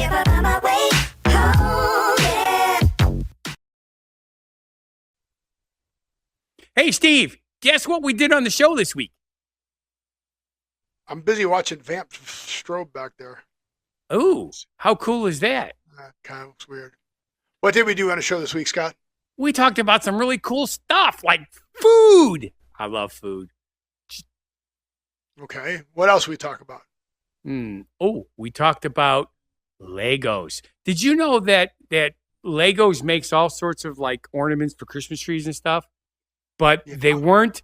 Never find my way home, yeah. Hey, Steve, guess what we did on the show this week? I'm busy watching Vamp'd Strobe back there. Ooh, how cool is that? That kind of looks weird. What did we do on the show this week, Scott? We talked about some really cool stuff like food. I love food. Okay. What else we talk about? Oh, we talked about Legos. Did you know that Legos makes all sorts of like ornaments for Christmas trees and stuff? But they weren't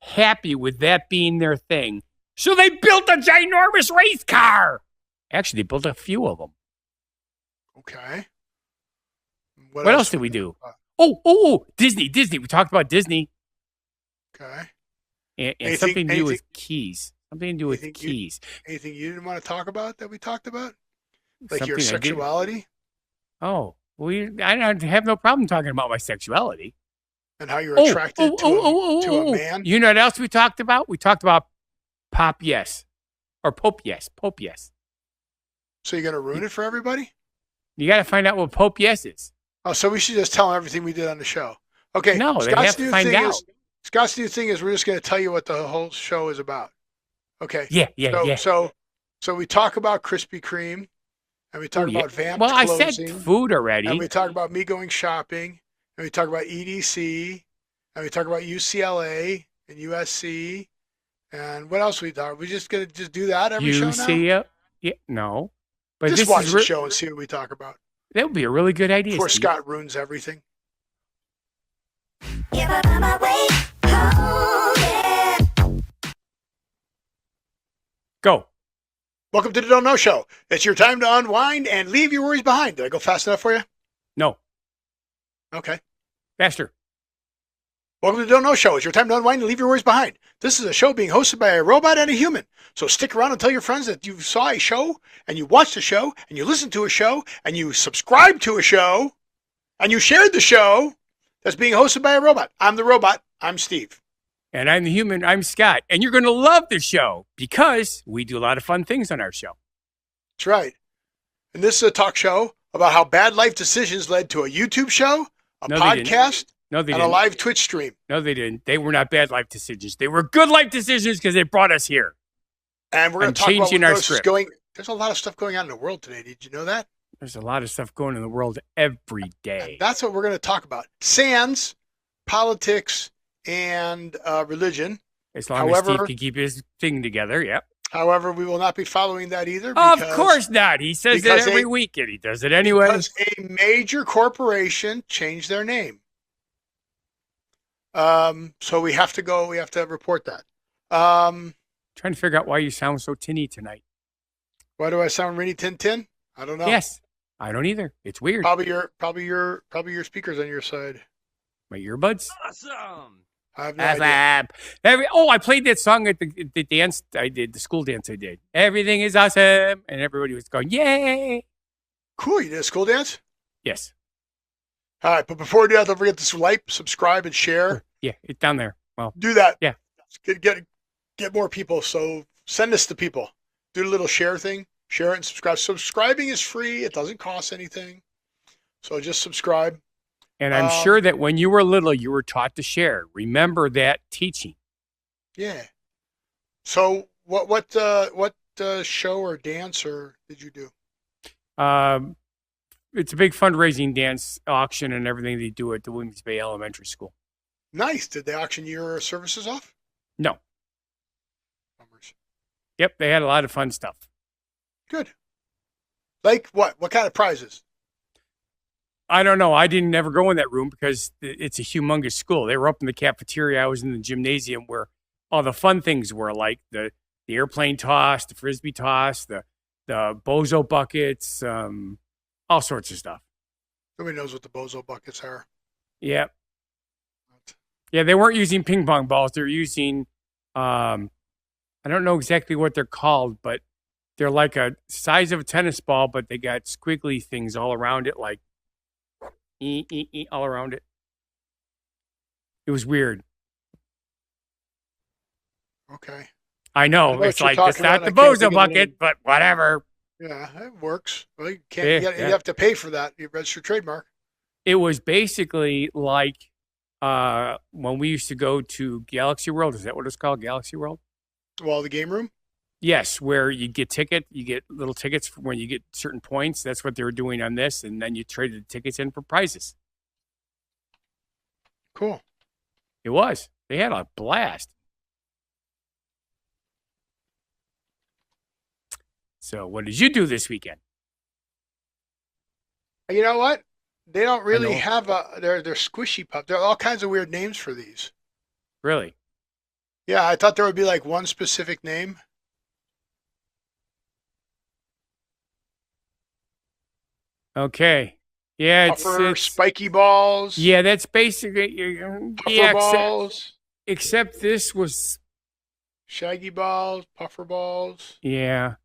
happy with that being their thing. So they built a ginormous race car. Actually, they built a few of them. Okay. What else did we do? Oh, Disney. We talked about Disney. Okay. And something to do with keys. Something to do with keys. Anything you didn't want to talk about that we talked about? Like Something your sexuality? Oh, I don't have no problem talking about my sexuality. And how you're attracted to a man? You know what else we talked about? We talked about Pop Yes. Or Pope Yes. Pope Yes. So you're going to ruin it for everybody? You got to find out what Pope Yes is. Oh, so we should just tell them everything we did on the show. Okay. No, they have to find out. Scott's new thing is we're just going to tell you what the whole show is about. Okay. Yeah. So we talk about Krispy Kreme, and we talk about Vamp'd Well, closing, I said food already. and we talk about me going shopping, and we talk about EDC, and we talk about UCLA and USC, and what else we talk? We just going to do that every show now? Yeah, no. But Just this watch is the show and see what we talk about. That would be a really good idea. Before Steve. Scott ruins everything. Never find my way home, yeah. Go. Welcome to the Don't Know Show. It's your time to unwind and leave your worries behind. Did I go fast enough for you? No. Okay. Faster. Welcome to the Don't Know Show. It's your time to unwind and leave your worries behind. This is a show being hosted by a robot and a human. So stick around and tell your friends that you saw a show, and you watched a show, and you listened to a show, and you subscribed to a show, and you shared the show that's being hosted by a robot. I'm the robot. I'm Steve. And I'm the human. I'm Scott. And you're going to love the show because we do a lot of fun things on our show. That's right. And this is a talk show about how bad life decisions led to a YouTube show, a podcast, and a live Twitch stream. No, they didn't. They were not bad life decisions. They were good life decisions because they brought us here. And we're going to talk about changing our script. There's a lot of stuff going on in the world today. Did you know that? There's a lot of stuff going on in the world every day. And that's what we're going to talk about. Sans, politics, and religion. As long as Steve can keep his thing together, yep. However, we will not be following that either. Of course not. He says it every week, and he does it anyway. Because a major corporation changed their name. So we have to report that. Trying to figure out why you sound so tinny tonight. Why do I sound really tin? I don't know. Yes, I don't either. It's weird. Probably your speakers on your side. My earbuds. Awesome. I have no idea. I played that song at the dance I did, the school dance I did. Everything is awesome, and everybody was going, "Yay!" Cool. You did a school dance? Yes. All right, but before we do that, don't forget to like, subscribe, and share. Yeah, it's down there. Well, do that. Yeah. Get more people. So send this to people. Do the little share thing. Share it and subscribe. Subscribing is free. It doesn't cost anything. So just subscribe. And I'm sure that when you were little, you were taught to share. Remember that teaching. Yeah. So what show or dance did you do? It's a big fundraising dance auction and everything they do at the Williams Bay Elementary School. Nice. Did they auction your services off? No. Numbers. Yep, they had a lot of fun stuff. Good. Like what? What kind of prizes? I don't know. I didn't ever go in that room because it's a humongous school. They were up in the cafeteria. I was in the gymnasium where all the fun things were, like the airplane toss, the frisbee toss, the bozo buckets, all sorts of stuff. Nobody knows what the bozo buckets are. Yeah. Yeah, they weren't using ping pong balls. They're using, I don't know exactly what they're called, but they're like a size of a tennis ball, but they got squiggly things all around it, like all around it. It was weird. Okay. I know. It's like, it's not the bozo bucket, but whatever. Yeah, it works. Well, you can't. Yeah, You have to pay for that. You register trademark. it was basically like when we used to go to Galaxy World. Is that what it's called? Galaxy World? Well, the game room. Yes, where you get little tickets for when you get certain points. That's what they were doing on this, and then you traded the tickets in for prizes. Cool. It was. They had a blast. So, what did you do this weekend? You know what? They don't really know. have they're squishy pup. There are all kinds of weird names for these. Really? Yeah, I thought there would be like one specific name. Okay. Yeah, Puffer, it's spiky balls. yeah. That's basically Puffer yeah. balls. Except this was Shaggy balls. Puffer balls. yeah.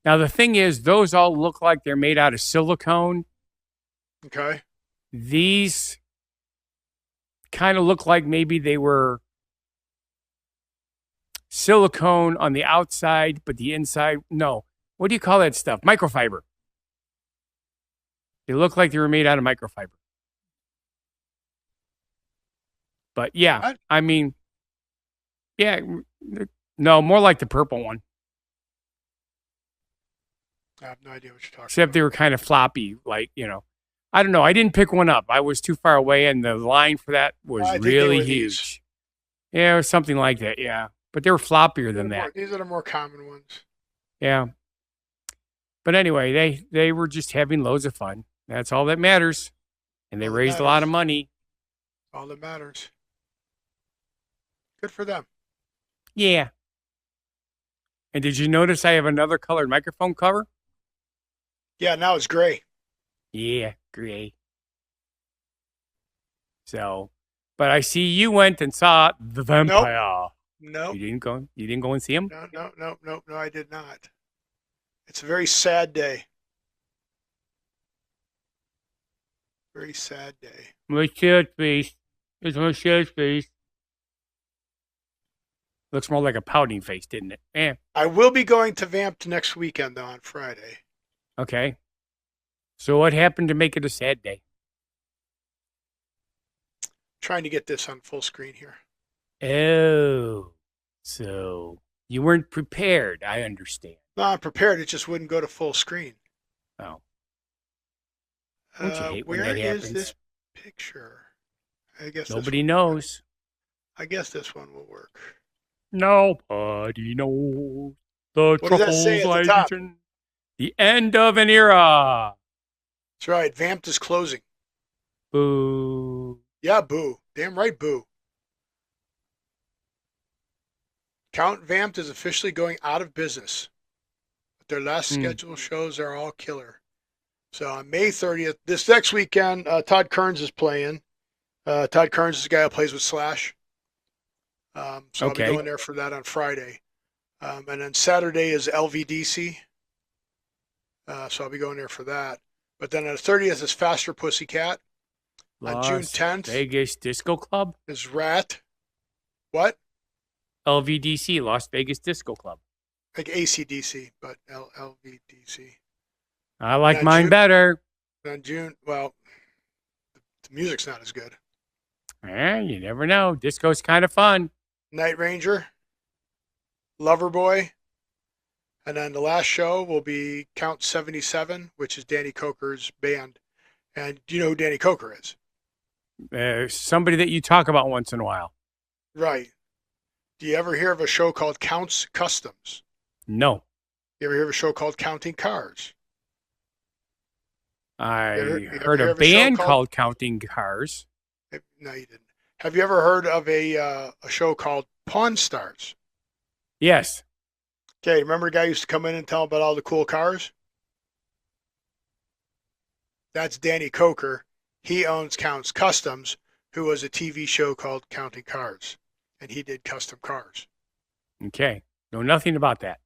Now the thing is, those all look like they're made out of silicone. Okay. These kind of look like maybe they were silicone on the outside, but the inside, no. What do you call that stuff? Microfiber. They look like they were made out of microfiber. But yeah, What? I mean, yeah, no, more like the purple one. I have no idea what you're talking Except about. they were kind of floppy, like, I don't know. I didn't pick one up. I was too far away, and the line for that was I think they really were huge. these. Yeah, it was something like that, yeah. But they were floppier than that. These are the more common ones. Yeah. But anyway, they were just having loads of fun. That's all that matters. And they All that raised a lot of matters. money. All that matters. Good for them. Yeah. And did you notice I have another colored microphone cover? Yeah, now it's gray. Yeah, great. So, but I see you went and saw the vampire. No, You didn't go. You didn't go and see him. no, I did not. It's a very sad day. Very sad day. My shirt face. It's my shirt face. Looks more like a pouting face, didn't it? Eh. I will be going to Vamp'd next weekend, though, on Friday. Okay. So what happened to make it a sad day? Trying to get this on full screen here. Oh, so you weren't prepared. I understand. No, I'm prepared. It just wouldn't go to full screen. Oh, don't you hate when Where that is happens? this picture? I guess Nobody this one will work. knows. I guess this one will work. Nobody knows the What does that say at the top? The end of an era. That's right. Vamp'd is closing. Boo. Yeah, boo. Damn right, boo. Count Vamp'd is officially going out of business. But their last scheduled shows are all killer. So on May 30th, this next weekend, Todd Kearns is playing. Todd Kearns is the guy who plays with Slash. So Okay. I'll be going there for that on Friday. And then Saturday is LVDC. So I'll be going there for that. But then on the 30th is Faster Pussycat. On June Las 10th Vegas Disco Club. is Rat. What? LVDC, Las Vegas Disco Club. Like ACDC, but LVDC. I like Now, mine June- better. On June, well, the music's not as good. You never know. Disco's kind of fun. Night Ranger, Loverboy, and then the last show will be Count 77, which is Danny Coker's band. And do you know who Danny Coker is? Somebody that you talk about once in a while. Right. Do you ever hear of a show called Count's Customs? No. You ever hear of a show called Counting Cars? I You ever heard hear a of a show band called- called Counting Cars. No, you didn't. Have you ever heard of a show called Pawn Stars? Yes. Okay, remember the guy who used to come in and tell about all the cool cars? That's Danny Coker. He owns Count's Customs, who was a TV show called Counting Cars. And he did custom cars. Okay. Know nothing about that.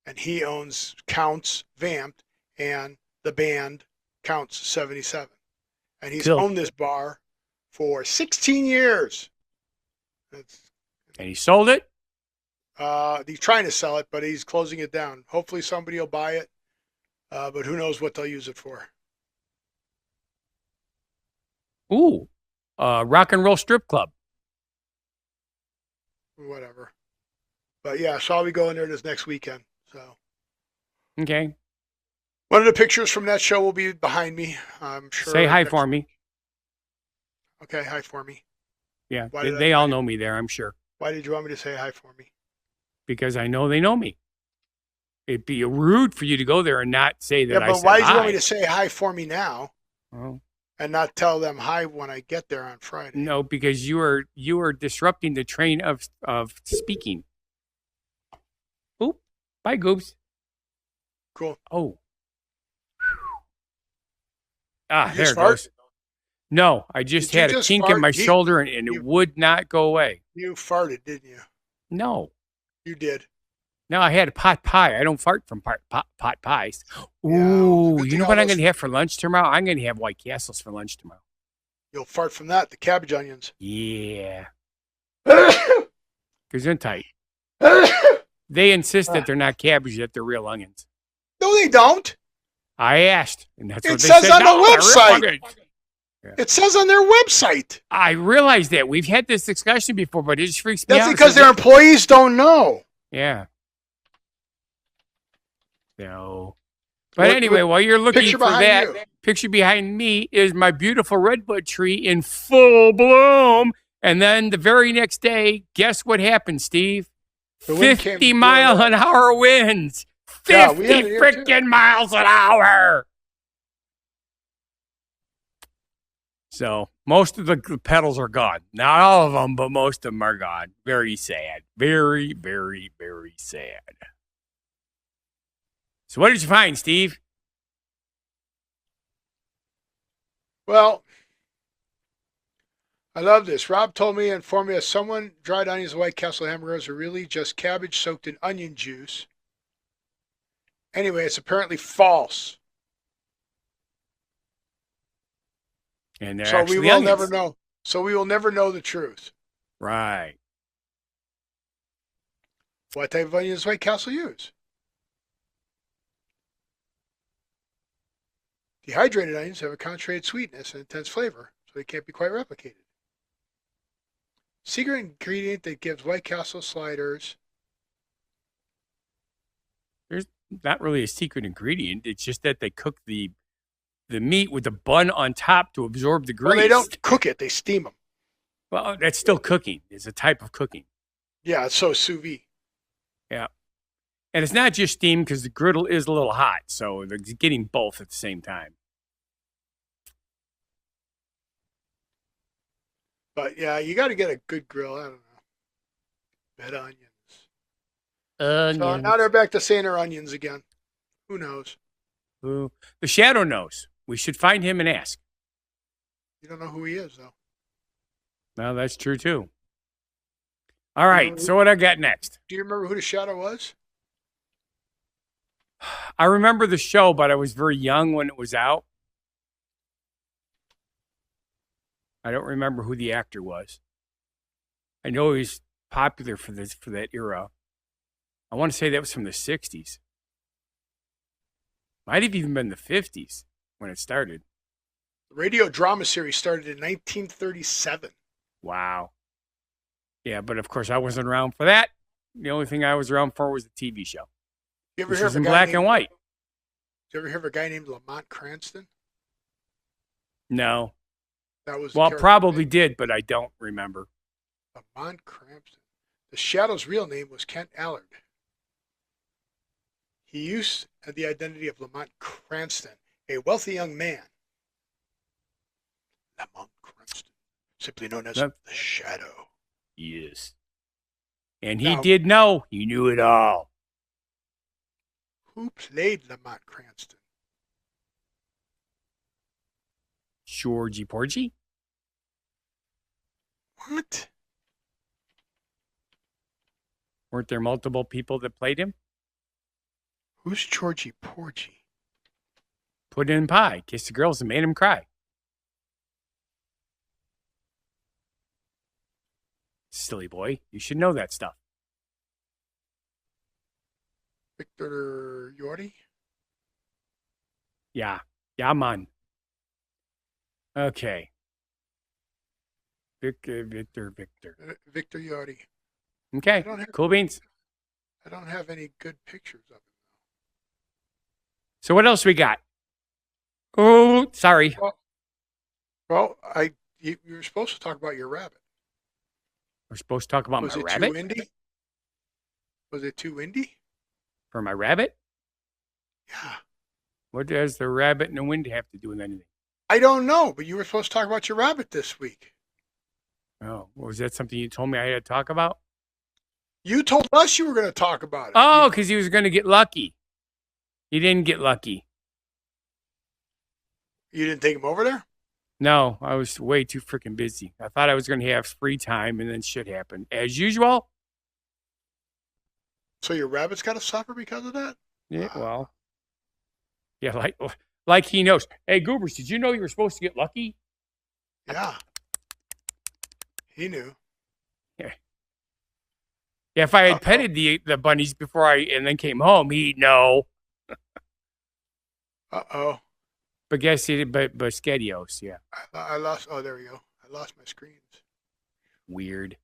And he owns Counts Vamp'd and the band Counts 77. And he's Cool. owned this bar for 16 years. That's, And he sold it? He's trying to sell it, but he's closing it down. Hopefully somebody will buy it, but who knows what they'll use it for. Ooh, rock and roll strip club. Whatever. But yeah, so I'll be going there this next weekend. So Okay. one of the pictures from that show will be behind me. I'm sure. Say hi for me. Okay, hi for me. Yeah, they all know me there, I'm sure. Why did you want me to say hi for me? Because I know they know me. It'd be rude for you to go there and not say that I but said why did you hi. want me to say hi for me now Oh, and not tell them hi when I get there on Friday? no, because you are disrupting the train of speaking. Oop. Bye, Goobs. Cool. Oh. Ah, You there just it fart? goes. No, I just Did you had a just kink in fart? my shoulder and it would not go away. You farted, didn't you? No. You did. No, I had a pot pie. I don't fart from pot pies. Yeah, Ooh, good you thing know all what I'm those- going to have for lunch tomorrow? I'm going to have White Castles for lunch tomorrow. You'll fart from that, the cabbage onions. Yeah. No, Gesundheit. They insist that they're not cabbage, that they're real onions. they don't. I asked, and that's It what they says said. on the "No, they're real website." onions." It says on their website. I realize that. We've had this discussion before, but it just freaks me That's out. because So their employees don't know. yeah. No. But What- anyway, while you're looking picture for behind that, you. picture behind me is my beautiful redbud tree in full bloom. And then the very next day, guess what happened, Steve? The wind came 50 mile an hour winds. 50 Yeah, we had it here, too. freaking miles an hour. So most of the petals are gone. Not all of them, but most of them are gone. Very sad. Very, very, very sad. So what did you find, Steve? Well, I love this. Rob told me and informed me that someone dried onions and White Castle hamburgers are really just cabbage soaked in onion juice. Anyway, it's apparently false. And they're So we actually will onions. never know. So we will never know the truth. Right. What type of onions does White Castle use? Dehydrated onions have a concentrated sweetness and intense flavor, so they can't be quite replicated. Secret ingredient that gives White Castle sliders. There's not really a secret ingredient. It's just that they cook the meat with the bun on top to absorb the grease. Well, they don't cook it; they steam them. Well, that's still cooking. It's a type of cooking. Yeah, it's so sous vide. Yeah. And it's not just steam because the griddle is a little hot. So they're getting both at the same time. But yeah, you got to get a good grill. I don't know. Red onions. So now they're back to saying they're onions again. Who knows? Ooh. The Shadow knows. We should find him and ask. You don't know who he is, though. Well, that's true, too. All right. So what I got next? Do you remember who the shadow was? I remember the show, but I was very young when it was out. I don't remember who the actor was. I know he was popular for that era. I want to say that was from the 60s. Might have even been the 50s when it started. The radio drama series started in 1937. Wow. Yeah, but of course I wasn't around for that. The only thing I was around for was the TV show, You ever which hear was of a in guy black named, and white. You ever hear of a guy named Lamont Cranston? No. That was the Well, character probably name. did, but I don't remember. Lamont Cranston. The Shadow's real name was Kent Allard. He used the identity of Lamont Cranston, a wealthy young man. Lamont Cranston, simply known as That- the Shadow. Yes. And he Now- did know. He knew it all. Who played Lamont Cranston? Georgie Porgy? What? Weren't there multiple people that played him? Who's Georgie Porgy? Put in pie, kissed the girls and made him cry. Silly boy. You should know that stuff. Victor Yordi. Yeah. Yeah, man. Okay. Victor. Victor Yordi. Okay. Cool beans. I don't have any good pictures of him. So what else we got? Oh, sorry. Well, you were supposed to talk about your rabbit. We're supposed to talk about Was my it rabbit? too windy? Was it too windy? For my rabbit? Yeah. What does the rabbit and the wind have to do with anything? I don't know, but you were supposed to talk about your rabbit this week. Oh, was that something you told me I had to talk about? You told us you were going to talk about it. Oh, because he was going to get lucky. He didn't get lucky. You didn't take him over there? No, I was way too freaking busy. I thought I was going to have free time, and then shit happened. As usual. So your rabbit's got to suffer because of that? Yeah, well. Yeah, like he knows. Hey, Goobers, did you know you were supposed to get lucky? Yeah. He knew. Yeah. Yeah, if I had petted the bunnies before and then came home, he'd know. Uh-oh. But guess he did, but Skedios, yeah. I lost, there we go. I lost my screens. Weird.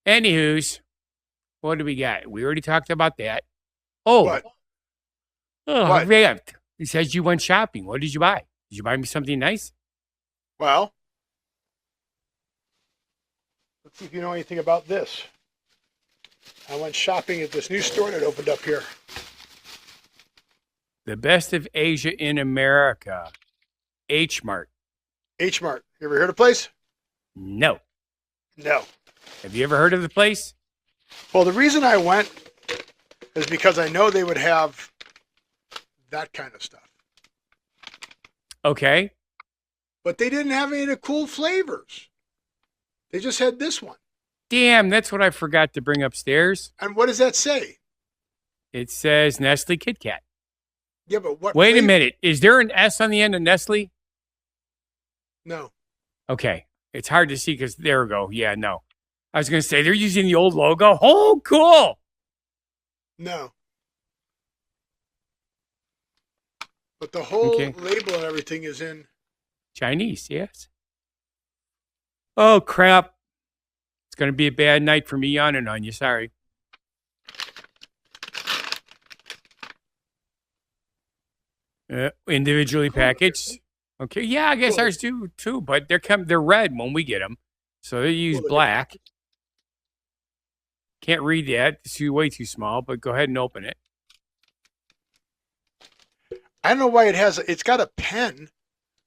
Anywho's, what do we got? We already talked about that. Oh. What? Oh, Vamp'd. He says you went shopping. What did you buy? Did you buy me something nice? Well, let's see if you know anything about this. I went shopping at this new store that opened up here. The best of Asia in America. H Mart. H Mart. You ever heard of the place? No. No. Have you ever heard of the place? Well, the reason I went is because I know they would have that kind of stuff. Okay. But they didn't have any of the cool flavors. They just had this one. Damn, that's what I forgot to bring upstairs. And what does that say? It says Nestle Kit Kat. Yeah, but what? Wait a flavor? minute. Is there an S on the end of Nestle? No. Okay. It's hard to see because there we go. Yeah, no. I was going to say they're using the old logo. Oh, cool. No. But the whole Okay. label and everything is in. Chinese, yes. Oh, crap. It's going to be a bad night for me yawning on you. Sorry. Individually packaged. Okay, yeah, I guess Cool. ours do too, but they're red when we get them, so they use Cool. black. Can't read that; it's way too small. But go ahead and open it. I don't know why it's got a pen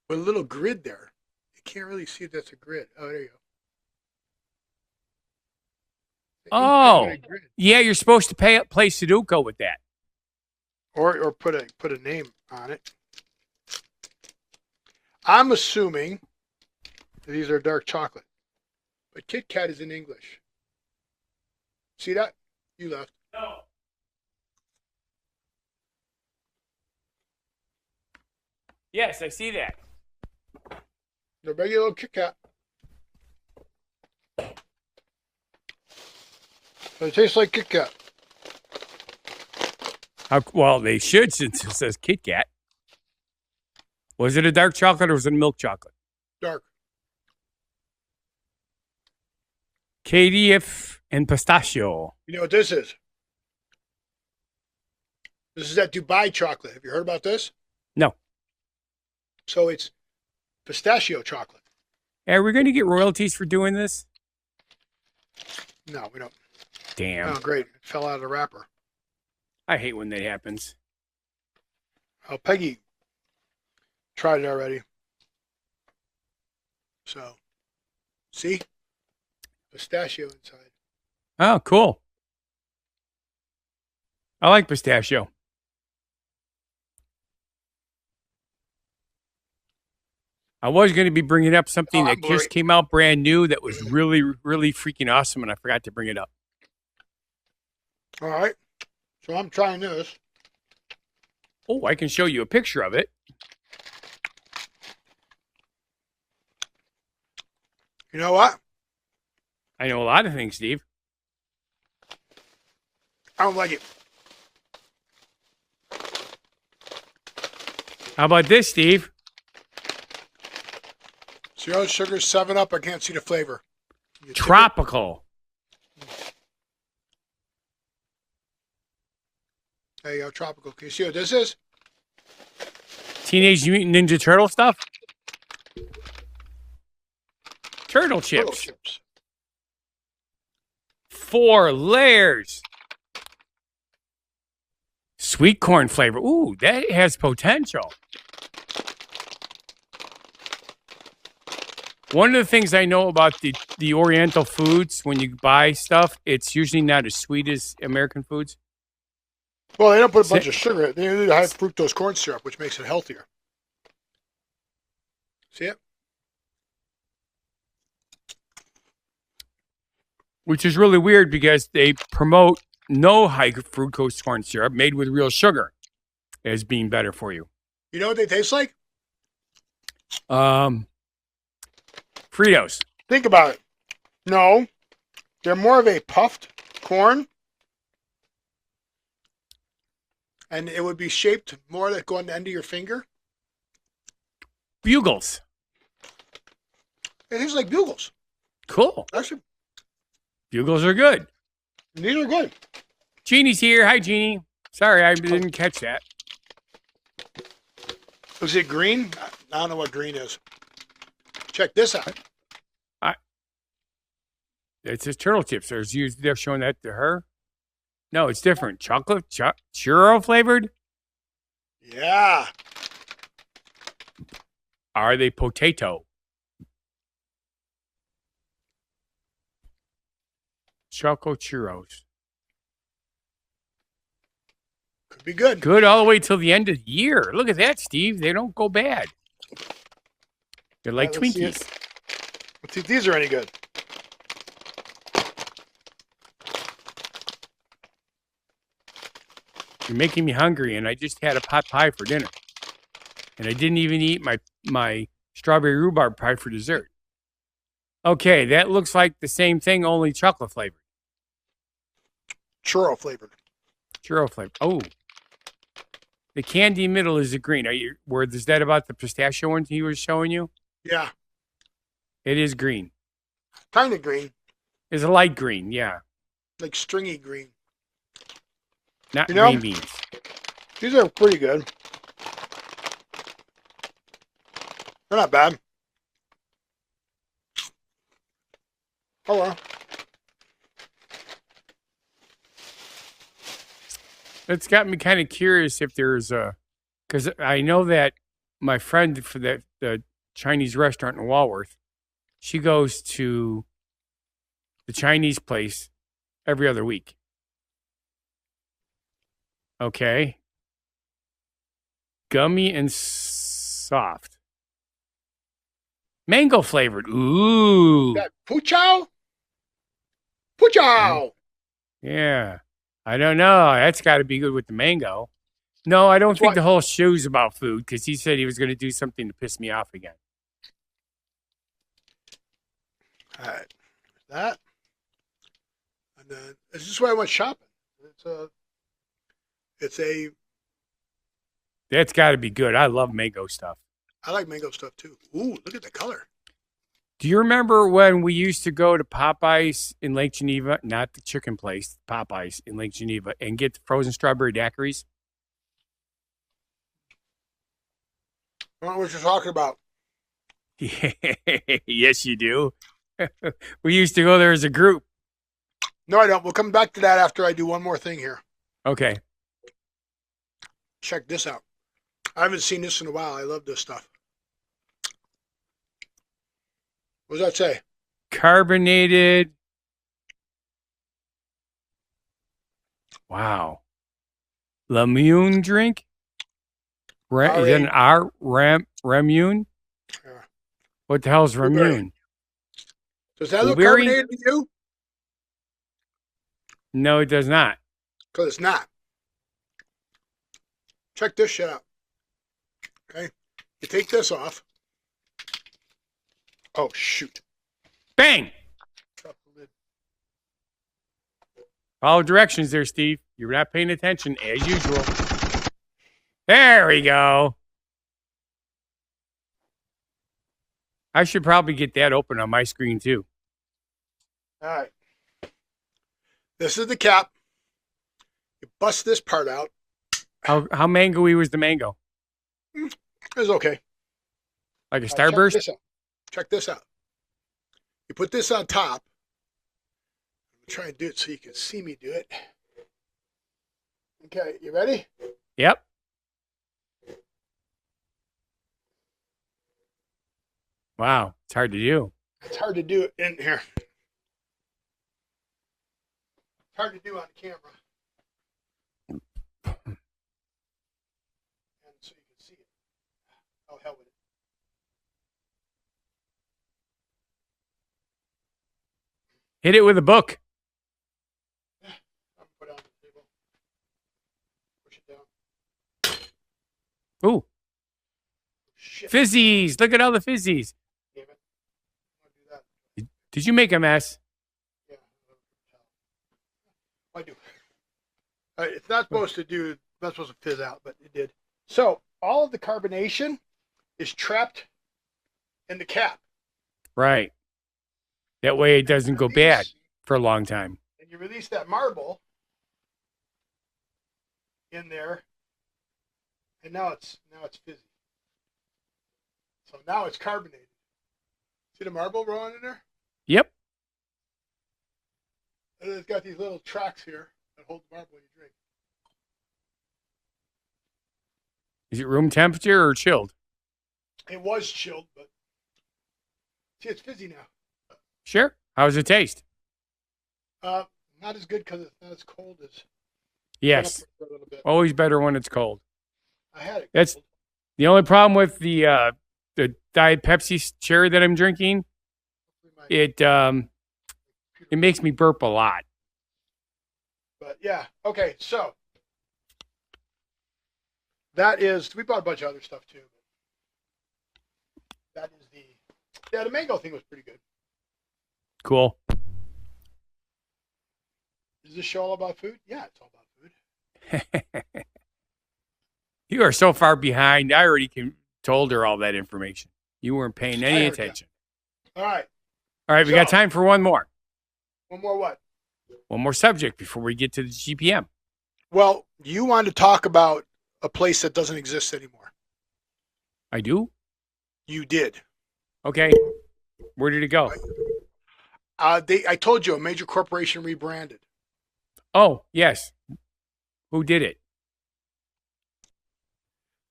with a little grid there. You can't really see if that's a grid. Oh, there you go. The ink pen Oh, with a grid. yeah, you're supposed to play Sudoku with that. Or put a name on it. I'm assuming that these are dark chocolate, but Kit Kat is in English. See that? You left. No. Yes, I see that. The regular Kit Kat. But it tastes like Kit Kat. Well, they should since it says Kit Kat. Was it a dark chocolate or was it a milk chocolate? Dark. KDF and pistachio. You know what this is? This is that Dubai chocolate. Have you heard about this? No. So it's pistachio chocolate. Are we going to get royalties for doing this? No, we don't. Damn. Oh, great. It fell out of the wrapper. I hate when that happens. Oh, Peggy tried it already. So, see? Pistachio inside. Oh, cool. I like pistachio. I was going to be bringing up something that just came out brand new that was really, really freaking awesome, and I forgot to bring it up. All right. So I'm trying this. Oh, I can show you a picture of it. You know what? I know a lot of things, Steve. I don't like it. How about this, Steve? Zero sugar, 7-Up. I can't see the flavor. You tip it? Tropical. There you go, tropical. Can you see what this is? Teenage Mutant Ninja Turtle stuff? Turtle Turtle chips. chips. 4 layers. Sweet corn flavor. Ooh, that has potential. One of the things I know about the Oriental foods, when you buy stuff, it's usually not as sweet as American foods. Well, they don't put a bunch of sugar in it. They do high fructose corn syrup, which makes it healthier. See it? Which is really weird because they promote no high fructose corn syrup made with real sugar as being better for you. You know what they taste like? Fritos. Think about it. No, they're more of a puffed corn. And it would be shaped more like going to the end of your finger. Bugles. It tastes like bugles. Cool. Actually, Bugles are good. these are good. Jeannie's here. Hi, Jeannie. Sorry, I didn't catch that. Is it green? I don't know what green is. Check this out. It's just turtle chips. They're showing that to her. No, it's different. Chocolate churro flavored. Yeah. Are they potato? Choco churros. Could be good. Good all the way till the end of the year. Look at that, Steve. They don't go bad. They're like Let's see Twinkies. Let's see if these are any good. You're making me hungry, and I just had a pot pie for dinner. And I didn't even eat my strawberry rhubarb pie for dessert. Okay, that looks like the same thing, only chocolate flavored. Churro flavored. Churro flavor. Oh. The candy middle is a green. Is that about the pistachio one he was showing you? Yeah. It is green. Kind of green. It's a light green, yeah. Like stringy green. Not You know- green beans. These are pretty good. They're not bad. Oh well. It's got me kind of curious if there's because I know that my friend for the Chinese restaurant in Walworth, she goes to the Chinese place every other week. Okay. Gummy and soft. Mango flavored. Ooh. That Puchow? Puchow! Yeah. I don't know. That's got to be good with the mango. No, I don't think What? the whole show's about food because he said he was going to do something to piss me off again. All right. That. And then, this is why I went shopping. It's a, That's got to be good. I love mango stuff. I like mango stuff too. Ooh, look at the color. Do you remember when we used to go to Popeyes in Lake Geneva? Not the chicken place, Popeyes in Lake Geneva, and get the frozen strawberry daiquiris? I don't know what you're talking about. Yes, you do. We used to go there as a group. No, I don't. We'll come back to that after I do one more thing here. Okay. Check this out. I haven't seen this in a while. I love this stuff. What does that say? Carbonated. Wow. Lemune drink? Is that an R? Remune? Yeah. What the hell is Blueberry. Remune? Does that look Blueberry? carbonated to you? No, it does not. Because it's not. Check this shit out. Okay. You take this off. Oh, shoot. Bang! Drop the lid. Follow directions there, Steve. You're not paying attention as usual. There we go. I should probably get that open on my screen too. All right. This is the cap. You bust this part out. How mango-y was the mango? It was okay. Like a starburst? Check this out. You put this on top. I'm trying to do it so you can see me do it. Okay, you ready? Yep. Wow, it's hard to do. It's hard to do it in here. It's hard to do on camera. And so you can see it. Oh, hell with it. Hit it with a book. I'm put it on the table. Push it down. Ooh, Shit. fizzies. Look at all the fizzies. Damn it. I want to do that. Did you make a mess? Yeah. I do. It's not supposed to fizz out, but it did. So all of the carbonation is trapped in the cap. Right. That way it doesn't go bad for a long time. And you release that marble in there, and now it's fizzy. So now it's carbonated. See the marble rolling in there? Yep. And it's got these little tracks here that hold the marble when you drink. Is it room temperature or chilled? It was chilled, but see, it's fizzy now. Sure. How does it taste? Not as good because it's not as cold as. Yes. For a little bit. Always better when it's cold. I had it. That's cold. the only problem with the Diet Pepsi cherry that I'm drinking. It makes me burp a lot. But yeah, okay. So that is. We bought a bunch of other stuff too. That is the mango thing was pretty good. Cool. Is this show all about food? Yeah, it's all about food. You are so far behind. I already told her all that information. You weren't paying any attention. All right. All right, we got time for one more. One more what? One more subject before we get to the GPM. Well, you wanted to talk about a place that doesn't exist anymore. I do? You did. Okay. Where did it go? I told you a major corporation rebranded. Oh, yes. Who did it?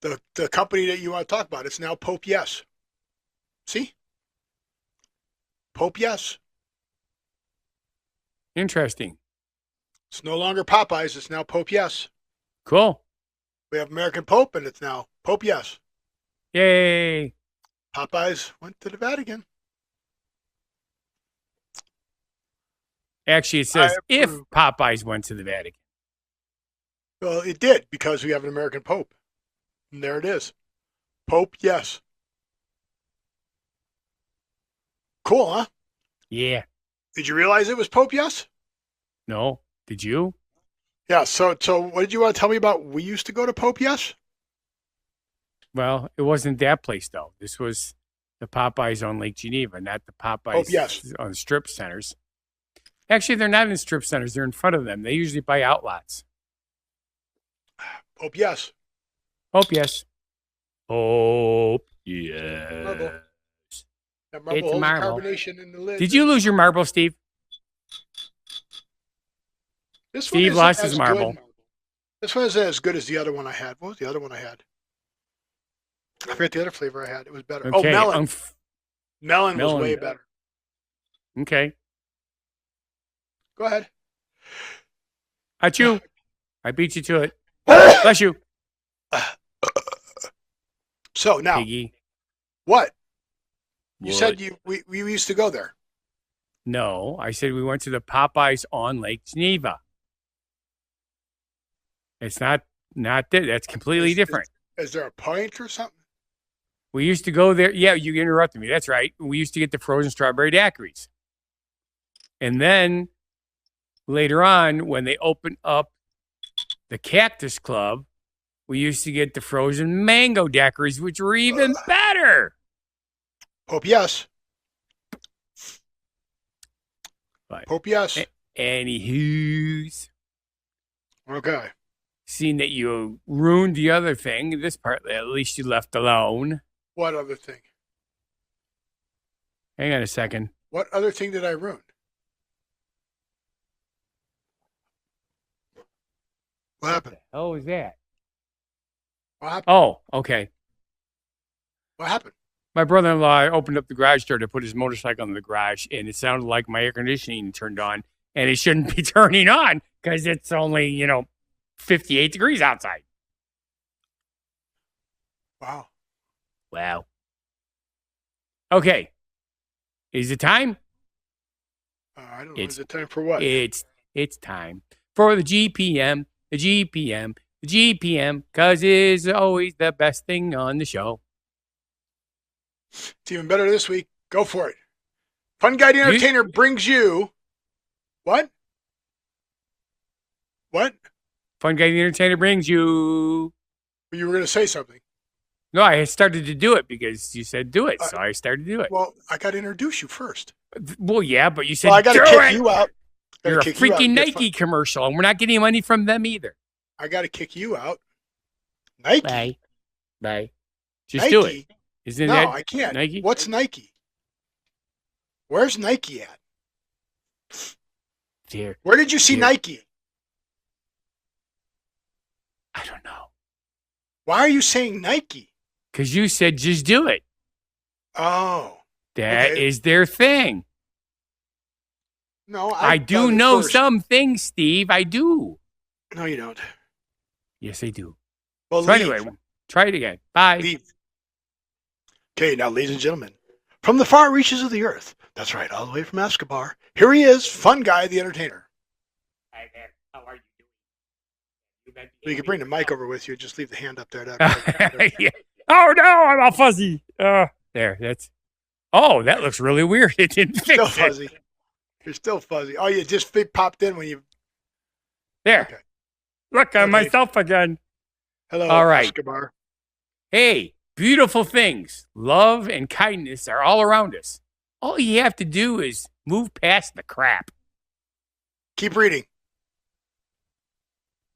The company that you want to talk about. It's now Pope Yes. See? Pope Yes. Interesting. It's no longer Popeyes. It's now Pope Yes. Cool. We have American Pope, and it's now Pope Yes. Yay. Popeyes went to the Vatican. Actually, it says I if approve. Popeyes went to the Vatican. Well, it did because we have an American Pope. And there it is. Pope Yes. Cool, huh? Yeah. Did you realize it was Pope Yes? No. Did you? Yeah, so what did you want to tell me about? We used to go to Pope Yes? Well, it wasn't that place, though. This was the Popeyes on Lake Geneva, not the Popeyes Pope Yes. on strip centers. Actually, they're not in strip centers. They're in front of them. They usually buy outlots. Pope Yes. Hope yes. Hope yes. Marble. That marble It's holds marble. carbonation in the lid. Did you lose your marble, Steve? This Steve isn't lost as his good marble. This one isn't as good as the other one I had. What was the other one I had? I forget the other flavor I had. It was better. Okay. Oh, melon. Melon was melon. way better. Okay. Go ahead. Achoo. I beat you to it. Bless you, So now, piggy. what? You What? said we used to go there. No, I said we went to the Popeyes on Lake Geneva. It's not that. That's completely Is- different. Is there a pint or something? We used to go there. Yeah, you interrupted me. That's right. We used to get the frozen strawberry daiquiris. And then later on, when they opened up the Cactus Club, we used to get the frozen mango daiquiris, which were even better. Hope yes. But Hope yes. anywho's, Okay. seeing that you ruined the other thing, this part at least you left alone. What other thing? Hang on a second. What other thing did I ruin? What happened? What the hell was that? What happened? Oh, okay. What happened? My brother-in-law opened up the garage door to put his motorcycle in the garage, and it sounded like my air conditioning turned on, and it shouldn't be turning on because it's only, 58 degrees outside. Wow. Wow. Okay. Is it time? I don't know. Is it time for what? It's time for the GPM, the GPM, the GPM, because it's always the best thing on the show. It's even better this week. Go for it. Fun Guy the Entertainer brings you... What? What? Fun Guy the Entertainer brings you... You were going to say something. No, I started to do it because you said do it, so I started to do it. Well, I got to introduce you first. Well, yeah, but you said Well, I got to kick you out. You're a freaking Nike commercial, and we're not getting money from them either. I got to kick you out. Nike. Bye. Just Nike? do it. Isn't No, that I can't. Nike? What's Nike? Where's Nike at? Dear. Where did you see Nike? I don't know. Why are you saying Nike? Because you said just do it. Oh. That Okay. is their thing. No, I do know some things, Steve. I do. No, you don't. Yes, I do. Well, So leave. anyway, try it again. Bye. Leave. Okay, now, ladies and gentlemen, from the far reaches of the earth, that's right, all the way from Escobar, here he is, Fun Guy the Entertainer. Hi there. How are you doing? You can bring the mic over with you. Just leave the hand up there. Yeah. Oh no, I'm all fuzzy. There, that's. Oh, that looks really weird. It didn't fix Still it. fuzzy. You're still fuzzy. Oh, you just popped in when you... There. Okay. Look, I'm Okay. myself again. Hello, All right. Escobar. Hey, beautiful things, love and kindness are all around us. All you have to do is move past the crap. Keep reading.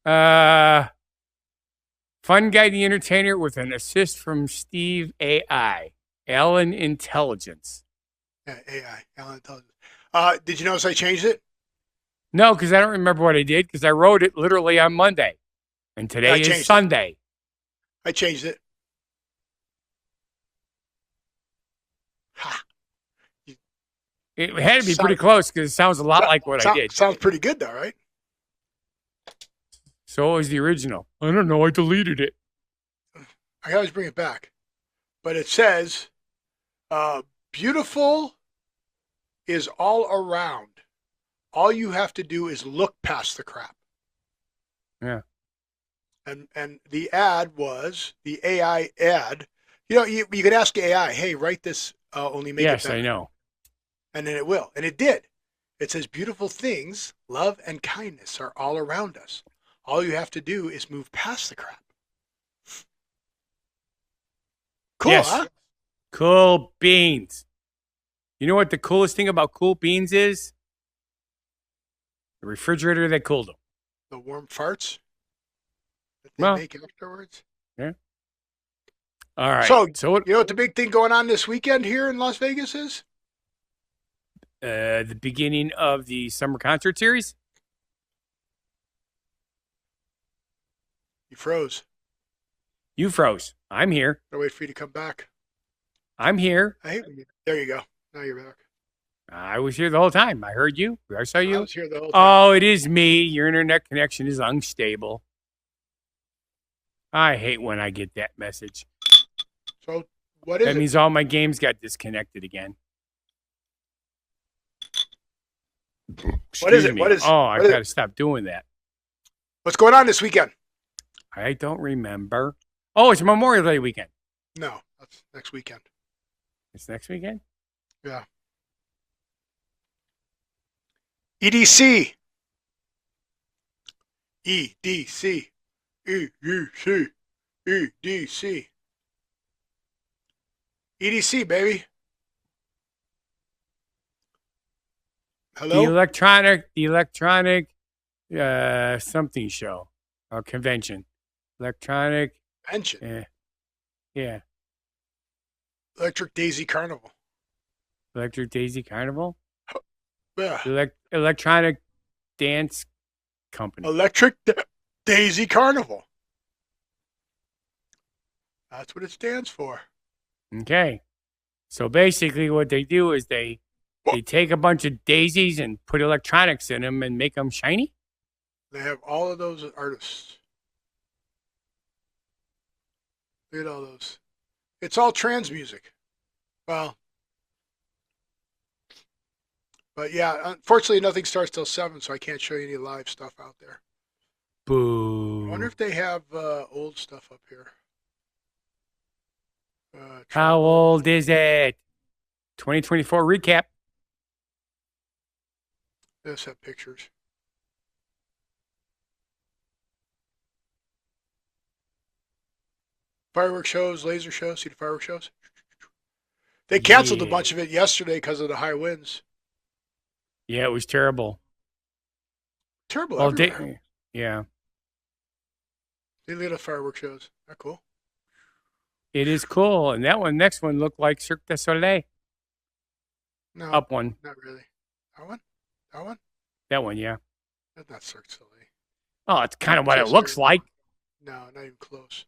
Fun Guy the Entertainer with an assist from Steve AI. Alan Intelligence. Yeah, AI, Alan Intelligence. Did you notice I changed it? No, because I don't remember what I did because I wrote it literally on Monday. And today is Sunday. I changed it. Ha. It had to be pretty close because it sounds a lot like what I did. Sounds pretty good though, right? So what was the original? I don't know. I deleted it. I always bring it back. But it says, beautiful is all around. All you have to do is look past the crap. Yeah. And the ad was, the AI ad, you could ask AI, hey, write this, only make it Yes, better. I know. And then it will. And it did. It says, beautiful things, love and kindness are all around us. All you have to do is move past the crap. Cool, Yes. huh? Cool beans. You know what the coolest thing about cool beans is? The refrigerator that cooled them. The warm farts that they Well, make afterwards. yeah. All right. So what, you know what the big thing going on this weekend here in Las Vegas is? The beginning of the summer concert series. You froze. You froze. I'm here. I'll wait for you to come back. I'm here. I hate when you... There you go. Now you're back. I was here the whole time. I heard you. I saw I you. was here the whole time. Oh, it is me. Your internet connection is unstable. I hate when I get that message. So what is That it? means all my games got disconnected again. What is Excuse it? me. What is? Oh, I what is got to it? stop doing that. What's going on this weekend? I don't remember. Oh, it's Memorial Day weekend. No, that's next weekend. It's next weekend? Yeah. EDC. EDC. EDC. EDC. EDC, baby. Hello? The electronic something show or convention. Electronic. Pension. Yeah. Electric Daisy Carnival. Electric Daisy Carnival? Yeah. Electronic Dance Company. Electric Daisy Carnival. That's what it stands for. Okay. So basically what they do is they take a bunch of daisies and put electronics in them and make them shiny? They have all of those artists. Look at all those. It's all trans music. Well, but yeah, unfortunately nothing starts till 7, so I can't show you any live stuff out there. Boo. I wonder if they have old stuff up here. How old is it? 2024 recap. Let's have pictures. Fireworks shows, laser shows. See the fireworks shows? They canceled a bunch of it yesterday because of the high winds. Yeah, it was terrible. Terrible All everywhere. day. Yeah. They lit up fireworks shows. That cool? It is cool. And that next one looked like Cirque du Soleil. No, Up one. not really. That one? That one? That one, yeah. That's not Cirque du Soleil. Oh, it's kind of what it looks like. No, not even close.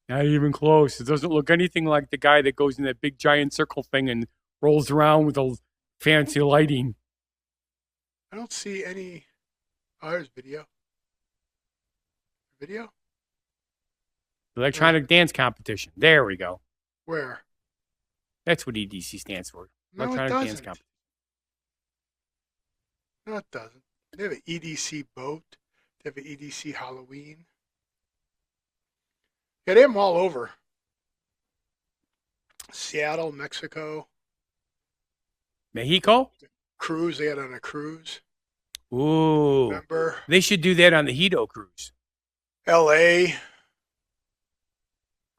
Not even close. It doesn't look anything like the guy that goes in that big giant circle thing and rolls around with a fancy lighting. I don't see any. Oh, there's video. Video? Electronic dance competition. There we go. Where? That's what EDC stands for. No, it Electronic dance doesn't. competition. No, it doesn't. They have an EDC boat. They have an EDC Halloween. Yeah, they have them all over. Seattle, Mexico. Mexico? Cruise. They had on a cruise. Ooh. Remember? They should do that on the Hito cruise. L.A.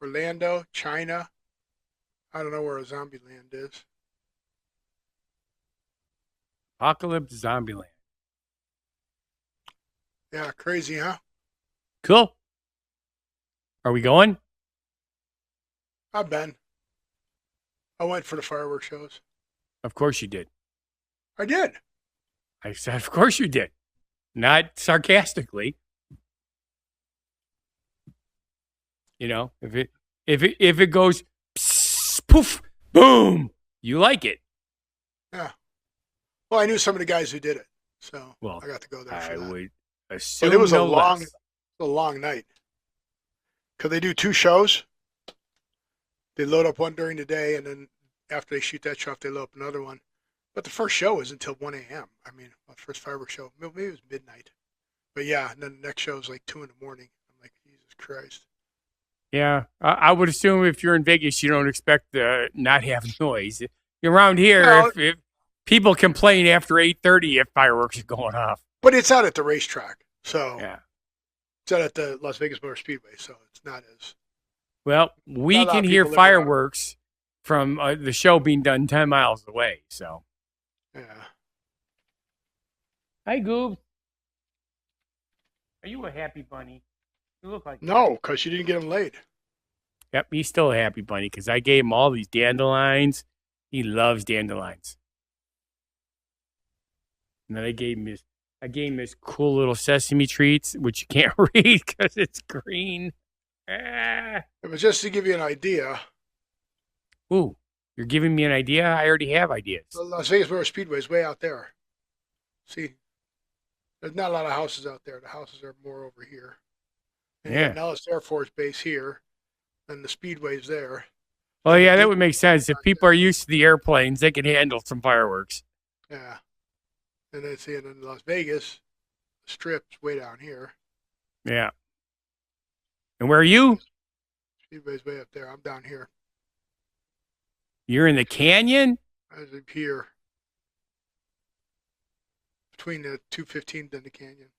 Orlando, China. I don't know where a Zombieland is. Apocalypse Zombieland. Yeah, crazy, huh? Cool. Are we going? I've been. I went for the fireworks shows. Of course you did. I did. I said, of course you did. Not sarcastically. You know, if it goes pss, poof, boom, you like it. Yeah. Well, I knew some of the guys who did it, so Well, I got to go there for I that. would assume But it was no a less. long night. Because they do 2 shows. They load up one during the day, and then after they shoot that show, they load up another one. But the first show is until 1 a.m. I mean, the first fireworks show, maybe it was midnight. But yeah, and then the next show is like 2 in the morning. I'm like, Jesus Christ. Yeah, I would assume if you're in Vegas, you don't expect to not have noise. Around here, No. if people complain after 8:30 if fireworks are going off. But it's out at the racetrack, so Yeah. it's out at the Las Vegas Motor Speedway, so it's not as. Well, we Not a lot can of hear people live around. fireworks from the show being done 10 miles away. So, Yeah. hi, Goob. Are you a happy bunny? You look like No, because you didn't get them laid. Yep, he's still a happy bunny because I gave him all these dandelions. He loves dandelions. And then I gave him his cool little sesame treats, which you can't read because it's green. Ah. It was just to give you an idea. Ooh, you're giving me an idea? I already have ideas. The Las Vegas Motor Speedway is way out there. See, there's not a lot of houses out there. The houses are more over here. And Yeah. Nellis Air Force Base here, and the Speedway's there. Oh, yeah, that would make sense. If people are used to the airplanes, they can handle some fireworks. Yeah. And then see, and in Las Vegas, the Strip's way down here. Yeah. And where are you? Speedway's way up there. I'm down here. You're in the canyon? I was up here. between the 215th and the canyon.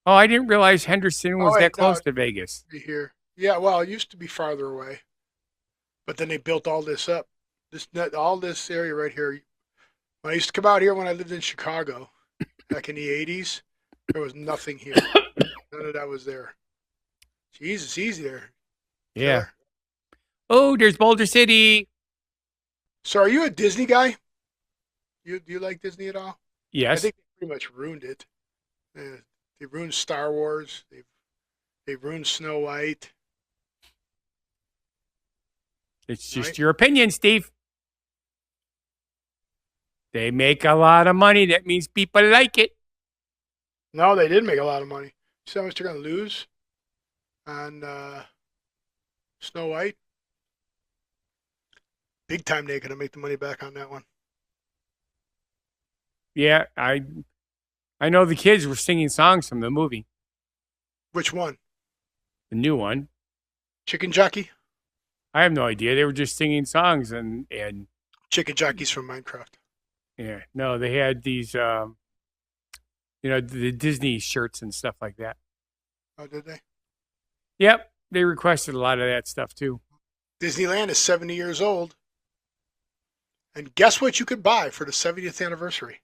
Oh, I didn't realize Henderson was wait, that close no. to Vegas. Be here. Yeah, well, it used to be farther away, but then they built all this up. All this area right here. When I used to come out here when I lived in Chicago back in the 80s, there was nothing here. None of that was there. Jesus, easy there. Yeah. Sure. Oh, there's Boulder City. So, are you a Disney guy? Do you like Disney at all? I Yes. think they pretty much ruined it. They ruined Star Wars. They've ruined Snow White. It's just Right. your opinion, Steve. They make a lot of money. That means people like it. No, they did make a lot of money. See how much they're going to lose on Snow White? Big time they're going to make the money back on that one. Yeah, I know the kids were singing songs from the movie, Which one? the new one. Chicken Jockey? I have no idea. They were just singing songs and Chicken Jockey's from Minecraft. yeah, no, they had these the Disney shirts and stuff like that. Oh, did they? Yep, they requested a lot of that stuff too. Disneyland is 70 years old. And guess what you could buy for the 70th anniversary?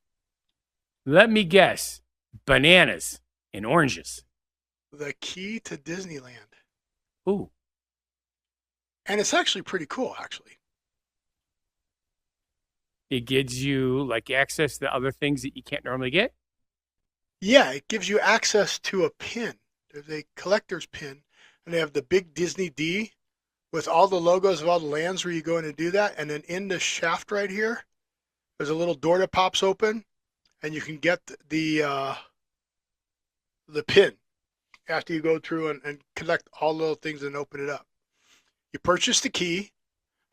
Let me guess, bananas and oranges. The key to Disneyland. Ooh, And it's actually pretty cool, actually. it gives you like access to other things that you can't normally get. Yeah, it gives you access to a pin. There's a collector's pin, and they have the big Disney D with all the logos of all the lands where you go in and do that. And then in the shaft right here, there's a little door that pops open, and you can get the pin after you go through and collect all the little things and open it up. You purchase the key,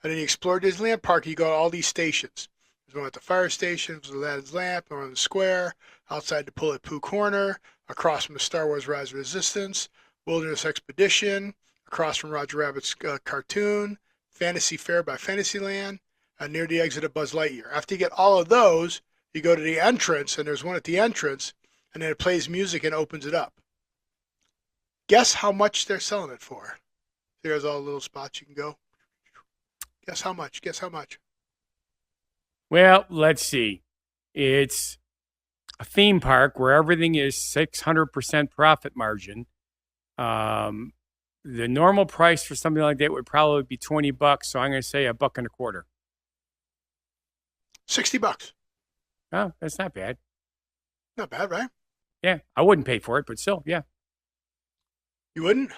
and then you explore Disneyland Park. You go to all these stations. There's one at the fire station, there's Aladdin's Lamp, one on the square, outside the Pull at Pooh Corner, across from the Star Wars Rise of Resistance, Wilderness Expedition, across from Roger Rabbit's cartoon, Fantasy Fair by Fantasyland, near the exit of Buzz Lightyear. After you get all of those, you go to the entrance, and there's one at the entrance, and then it plays music and opens it up. Guess how much they're selling it for? There's all the little spots you can go. Guess how much? Guess how much? Well, let's see. It's a theme park where everything is 600% profit margin. The normal price for something like that would probably be $20. So I'm going to say $1.25. $60. Oh, that's not bad. Not bad, right? Yeah, I wouldn't pay for it, but still, yeah. You wouldn't?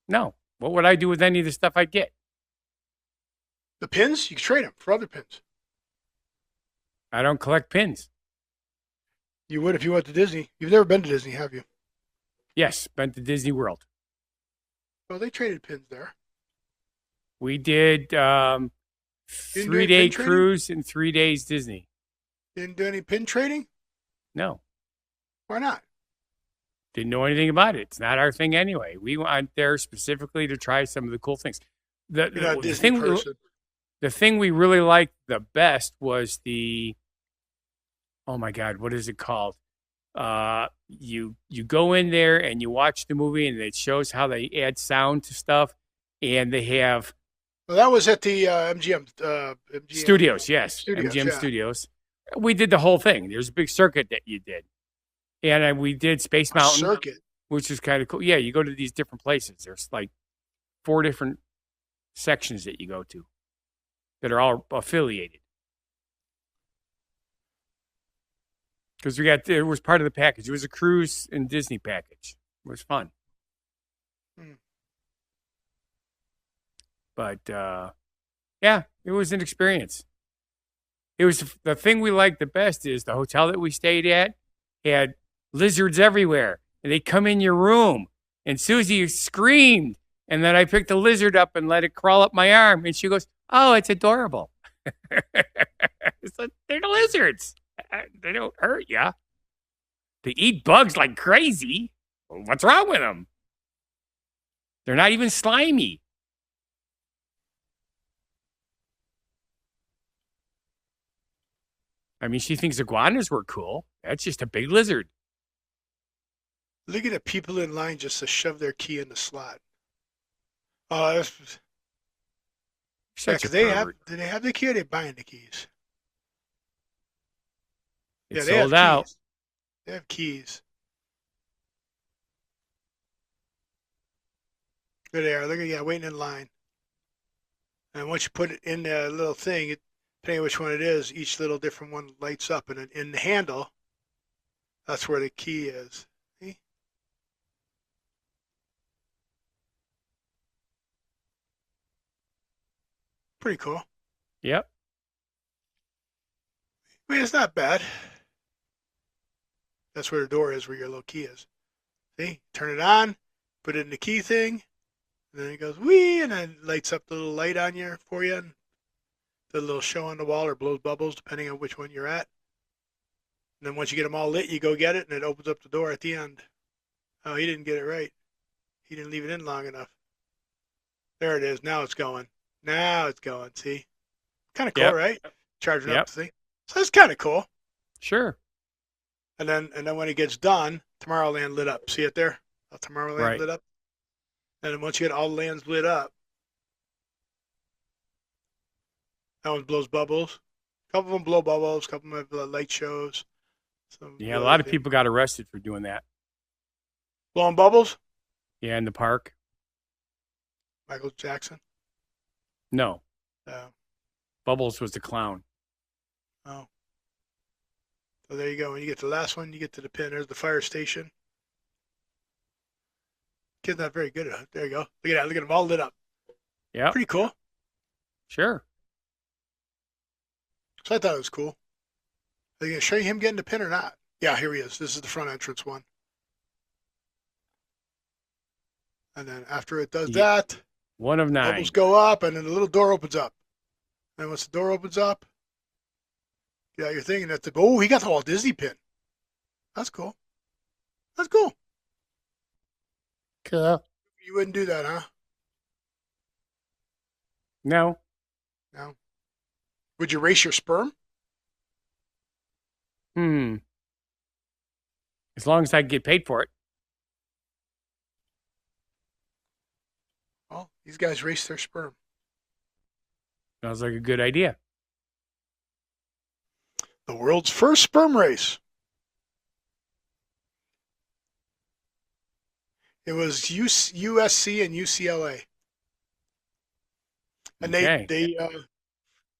No. What would I do with any of the stuff I get? The pins? You can trade them for other pins. I don't collect pins. You would if you went to Disney. You've never been to Disney, have you? Yes, been to Disney World. Well, they traded pins there. We did do any 3-day pin trading? cruise and 3 days Disney. Didn't do any pin trading? No, Why not? didn't know anything about it. It's not our thing anyway. We went there specifically to try some of the cool things. You're not a Disney person. The thing we really liked the best was oh my God, what is it called? You go in there and you watch the movie and it shows how they add sound to stuff, and they have Well, that was at the MGM studios. Yes, Studios, MGM yeah. Studios. We did the whole thing. There's a big circuit that you did, and we did Space Mountain, circuit. which is kind of cool. Yeah, you go to these different places. There's like 4 different sections that you go to that are all affiliated. Because it was part of the package. It was a cruise and Disney package. It was fun. But yeah, it was an experience. It was the thing we liked the best is the hotel that we stayed at had lizards everywhere, and they come in your room. And Susie screamed, and then I picked the lizard up and let it crawl up my arm, and she goes, "Oh, it's adorable." It's like, they're lizards. They don't hurt you. They eat bugs like crazy. What's wrong with them? They're not even slimy. I mean, she thinks iguanas were cool. That's just a big lizard. Look at the people in line just to shove their key in the slot. Oh, that's, yeah, Such a 'cause they have. pervert. Do they have the key or are they buying the keys? It's They have sold out. keys. They have keys. There they are. Look at waiting in line. And once you put it in the little thing, depending on which one it is, each little different one lights up. And in the handle, that's where the key is. See? Pretty cool. Yep. I mean, it's not bad. That's where the door is, where your little key is. See? Turn it on, put it in the key thing, and then it goes wee, and then it lights up the little light on you for you, and the little show on the wall or blows bubbles, depending on which one you're at. And then once you get them all lit, you go get it, and it opens up the door at the end. Oh, he didn't get it right. He didn't leave it in long enough. There it is. Now it's going. Now it's going. See? Kind of cool, Yep. right? Charging Yep. up the thing. So that's kind of cool. Sure. And then when it gets done, Tomorrowland lit up. See it there? Tomorrowland Right. lit up. And then once you get all the lands lit up, that one blows bubbles. A couple of them blow bubbles. A couple of them have light shows. Some Yeah, a lot of people got arrested for doing that. blowing bubbles. Yeah, in the park. Michael Jackson. No, Oh, Bubbles was the clown. oh. So there you go. When you get to the last one, you get to the pin. There's the fire station. Kid's not very good at it. There you go. Look at that. Look at them all lit up. Yeah, Pretty cool. sure. So I thought it was cool. Are they going to show you him getting the pin or not? Yeah, here he is. This is the front entrance one. And then after it does Yeah. that, One of 9. bubbles go up, and then the little door opens up. And once the door opens up, you got your thing, and that's the, oh, he got the Walt Disney pin. That's cool. That's cool. Cool. You wouldn't do that, huh? No. No. Would you race your sperm? As long as I get paid for it. Well, these guys race their sperm. Sounds like a good idea. The world's first sperm race. It was USC and UCLA, and Okay.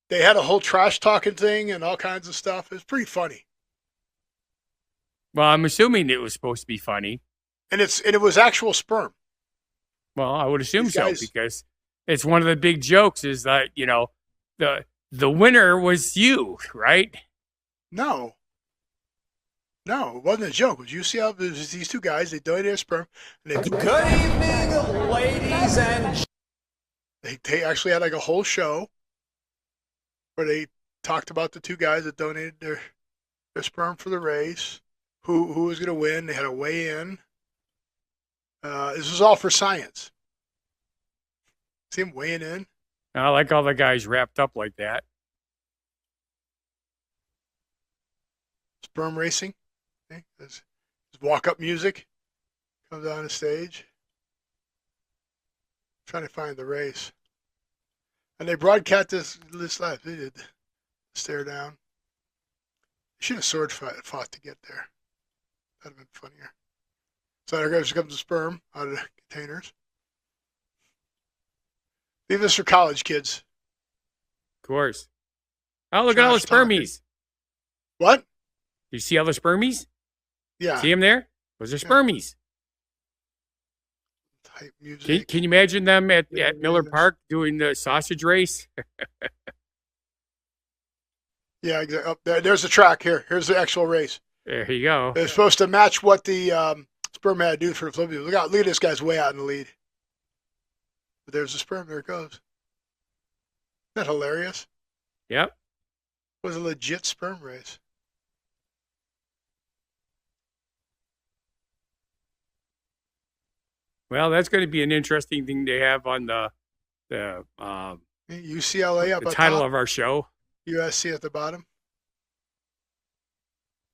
they had a whole trash talking thing and all kinds of stuff. It was pretty funny, Well, I'm assuming it was supposed to be funny. and it was actual sperm. Well, I would assume These so guys- because it's one of the big jokes is that, the winner was you, right? No, it wasn't a joke. It was UCLA. It was these two guys. They donated their sperm, and Good evening, ladies and they actually had like a whole show where they talked about the two guys that donated their sperm for the race, who was going to win. They had a weigh in. This was all for science. See him weighing in. I like all the guys wrapped up like that. Sperm racing. Okay? There's walk up music comes on the stage. Trying to find the race. And they broadcast this live. They did stare down. They should have sword fought to get there. That'd have been funnier. So there comes the sperm out of the containers. Leave this for college kids. Of course. Oh, look at all the Trash talking. spermies. What? You see all the spermies? Yeah. See them there? Those are Yeah. spermies. Type music. Can you imagine them at Yeah, Miller yeah. Park doing the sausage race? Yeah, exactly. Oh, there's the track here. Here's the actual race. There you go. They're supposed to match what the sperm had to do for the flip. Look at this guy's way out in the lead. But there's the sperm. There it goes. Isn't that hilarious? Yep. It was a legit sperm race. Well, that's going to be an interesting thing to have on the UCLA up the at title top, of our show. USC at the bottom.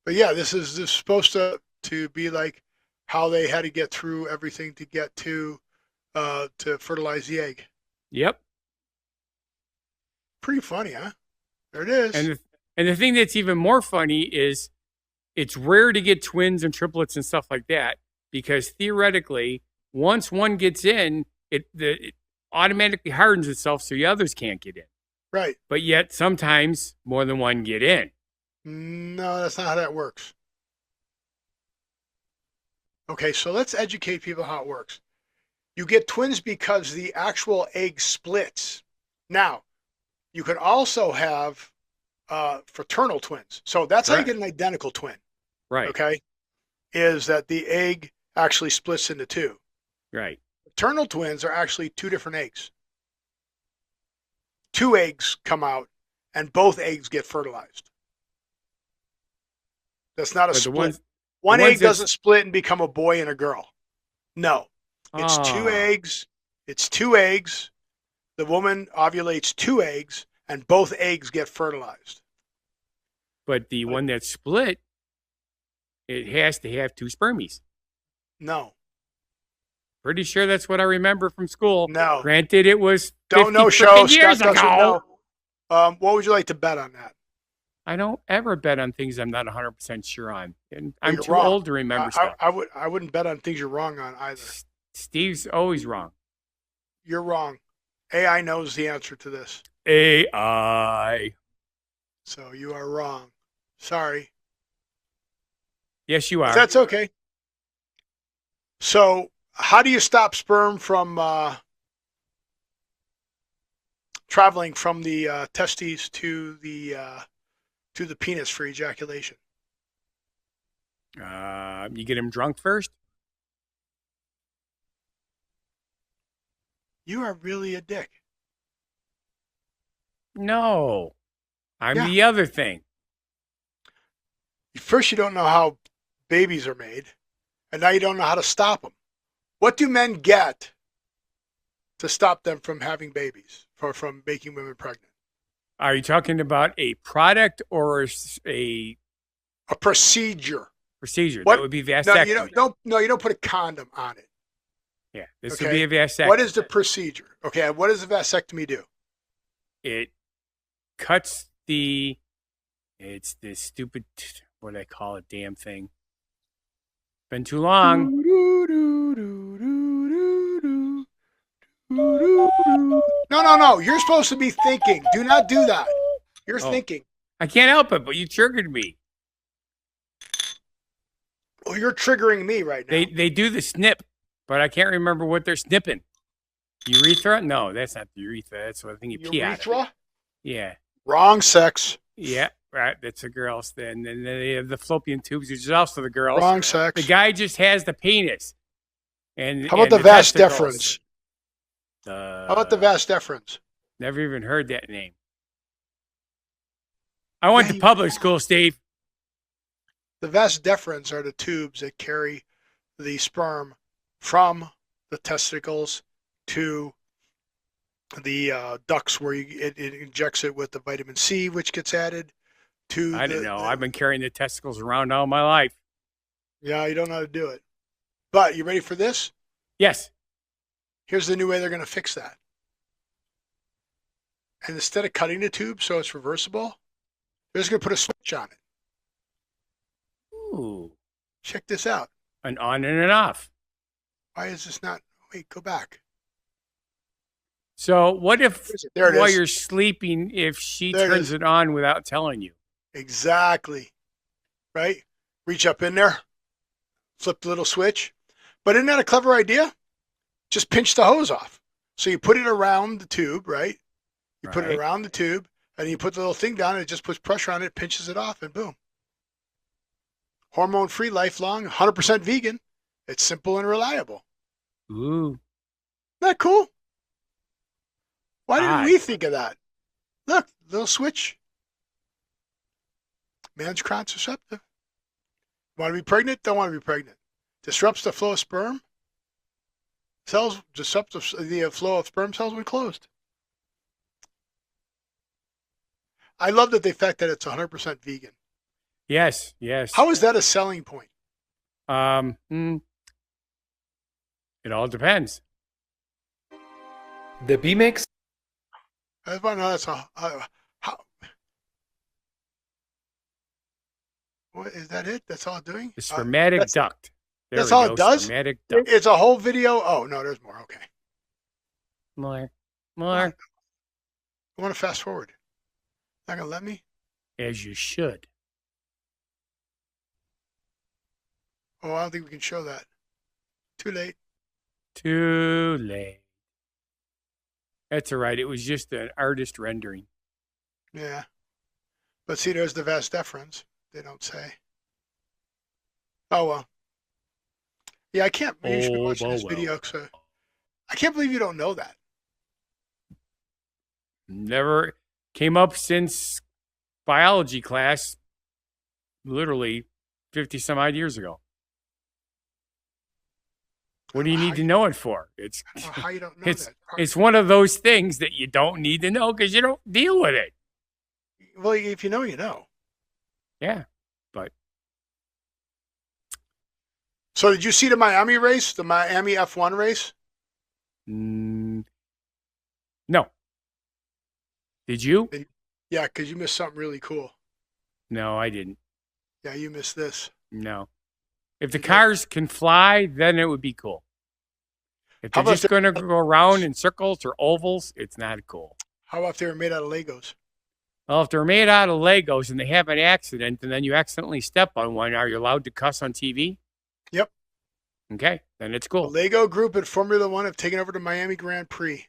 But yeah, this is supposed to be like how they had to get through everything to get to fertilize the egg. Yep. Pretty funny, huh? There it is. And the thing that's even more funny is it's rare to get twins and triplets and stuff like that because theoretically, once one gets in, it automatically hardens itself so the others can't get in. Right. But yet sometimes more than one get in. No, that's not how that works. Okay, so let's educate people how it works. You get twins because the actual egg splits. Now, you can also have fraternal twins. So that's how you get an identical twin. Right. Okay. Is that the egg actually splits into two. Right. Fraternal twins are actually two different eggs. Two eggs come out and both eggs get fertilized. That's not a split. One egg doesn't split and become a boy and a girl. No. It's two eggs. It's two eggs. The woman ovulates two eggs and both eggs get fertilized. But the one that's split, it has to have two spermies. No. Pretty sure that's what I remember from school. No. Granted, it was 50 don't know show. years Scott doesn't ago. know. What would you like to bet on that? I don't ever bet on things I'm not 100% sure on. And I'm You're too wrong. old to remember stuff. I wouldn't bet on things you're wrong on either. Steve's always wrong. You're wrong. AI knows the answer to this. AI. So you are wrong. Sorry. Yes, you are. That's okay. So how do you stop sperm from traveling from the testes to the penis for ejaculation? You get him drunk first? You are really a dick. No. I'm Yeah. the other thing. First, you don't know how babies are made, and now you don't know how to stop them. What do men get to stop them from having babies, or from making women pregnant? Are you talking about a product or a procedure? Procedure. What? That would be No, vasectomy. you don't put a condom on it. Yeah, this Okay. would be a vasectomy. What is the procedure? Okay, what does a vasectomy do? It cuts it's this stupid, what do I call it, damn thing. Been too long. No. You're supposed to be thinking. Do not do that. You're thinking. I can't help it, but you triggered me. Well, you're triggering me right now. They do the snip, but I can't remember what they're snipping. Urethra? No, that's not the urethra. That's what I think you pee out of. Urethra? Yeah. Wrong sex. Yeah, right. That's the girls. Then they have the fallopian tubes, which is also the girls. Wrong sex. The guy just has the penis. And how about the vas deferens? How about the vas deferens? Never even heard that name. I went to public school, Steve. The vas deferens are the tubes that carry the sperm from the testicles to the ducts where it injects it with the vitamin C, which gets added to. I don't know. I've been carrying the testicles around all my life. Yeah, you don't know how to do it. But you ready for this? Yes. Here's the new way they're going to fix that. And instead of cutting the tube so it's reversible, they're just going to put a switch on it. Ooh. Check this out. An on and an off. Why is this not? Wait, go back. So what if There it while is. you're sleeping, if she There it turns is. it on without telling you? Exactly. Right? Reach up in there, flip the little switch. But isn't that a clever idea? Just pinch the hose off. So you put it around the tube, right? You put it Right. around the tube, and you put the little thing down, and it just puts pressure on it, pinches it off, and boom. Hormone-free, lifelong, 100% vegan. It's simple and reliable. Ooh. Isn't that cool? Why didn't Odd. we think of that? Look, little switch. Man's contraceptive. Want to be pregnant? Don't want to be pregnant. Disrupts the flow of sperm. Cells disrupts the flow of sperm cells when closed. I love that the fact that it's 100% vegan. Yes, yes. How is that a selling point? It all depends. The B mix. I want to know that's how. What is that? It? That's all it's doing? The spermatic that's- duct. There that's we all go, it does? Spermatic duct. It's a whole video. Oh no, there's more. Okay, More. I want to fast forward. Not gonna let me. As you should. Oh, I don't think we can show that. Too late. Too late. That's all right. It was just an artist rendering. Yeah, but see, there's the vas deferens. They don't say. Oh well. Yeah, I can't. You should be watching this video. So I can't believe you don't know that. Never came up since biology class, literally 50 some odd years ago. What do you need to know it for? It's I don't know how you don't know it's that. it's one of those things that you don't need to know because you don't deal with it. Well, if you know, you know. Yeah, but So did you see the Miami race, the Miami F1 race? no. Did you? Yeah, because you missed something really cool. No, I didn't. Yeah, you missed this. No. If the cars can fly, then it would be cool. If How they're about just going to go around in circles or ovals, it's not cool. How about if they were made out of Legos? Well, if they're made out of Legos and they have an accident and then you accidentally step on one, are you allowed to cuss on TV? Yep. Okay, then it's The cool. Lego Group and Formula One have taken over the Miami Grand Prix.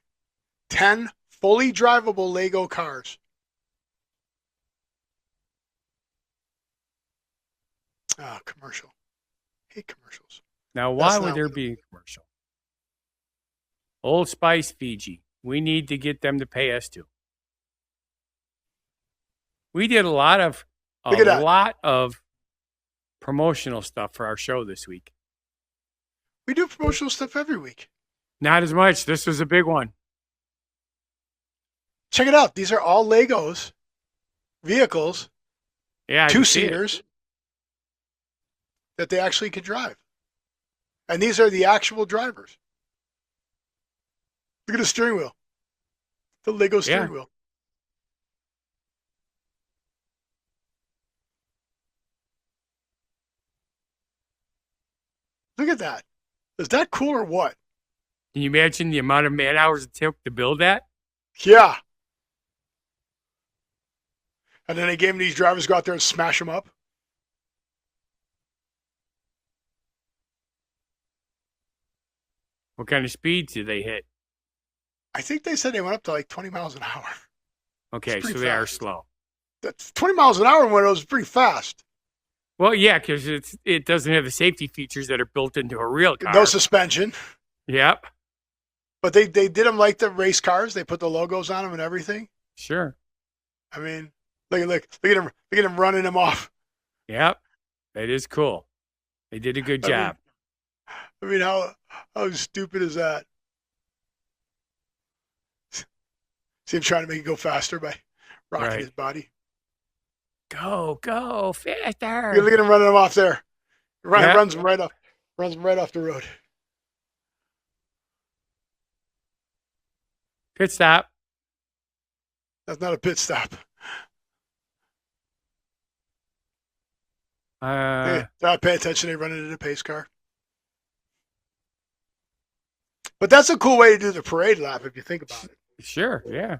10 fully drivable Lego cars. Ah, commercial. Hate commercials. Now, why That's would not there what- be a commercial? Old Spice Fiji. We need to get them to pay us too. We did a lot of Look at that. promotional stuff for our show this week. We do promotional stuff every week. Not as much. This was a big one. Check it out. These are all Legos, vehicles, Yeah, I can see it. two-seaters that they actually could drive. And these are the actual drivers. Look at the steering wheel. The Lego steering wheel. Look at that. Is that cool or what? Can you imagine the amount of man hours it took to build that? Yeah. And then they gave them these drivers to go out there and smash them up. What kind of speeds do they hit? I think they said they went up to like 20 miles an hour. Okay, It's so pretty they are fast. slow. That's 20 miles an hour when it was pretty fast. Well, yeah, because it doesn't have the safety features that are built into a real car. No suspension. Yep, But they did them like the race cars. They put the logos on them and everything. sure. I mean, look at him running them off. Yep, that is cool. They did a good I mean, job. I mean, how stupid is that? See him trying to make it go faster by rocking Right. his body. Go faster. Look at him running them off there. Yeah. Runs them right off the road. Pit stop. That's not a pit stop. They're not paying attention. They run into the pace car. But that's a cool way to do the parade lap if you think about it. Sure, yeah.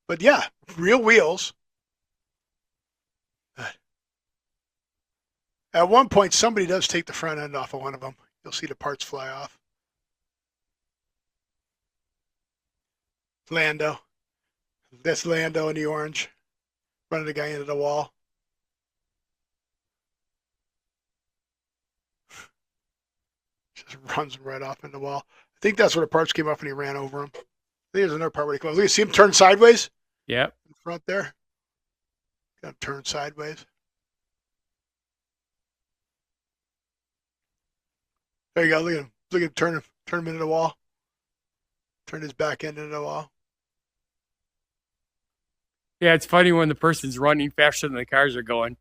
But yeah, real wheels. At one point, somebody does take the front end off of one of them. You'll see the parts fly off. Lando. That's Lando in the orange. Running the guy into the wall. Just runs him right off in the wall. I think that's where the parts came off and he ran over him. I think there's another part where he comes. Look, see him turn sideways Yep. in front there? Got him turn sideways. There you go. Look at him. Look at him turn him into the wall. Turn his back end into the wall. Yeah, it's funny when the person's running faster than the cars are going.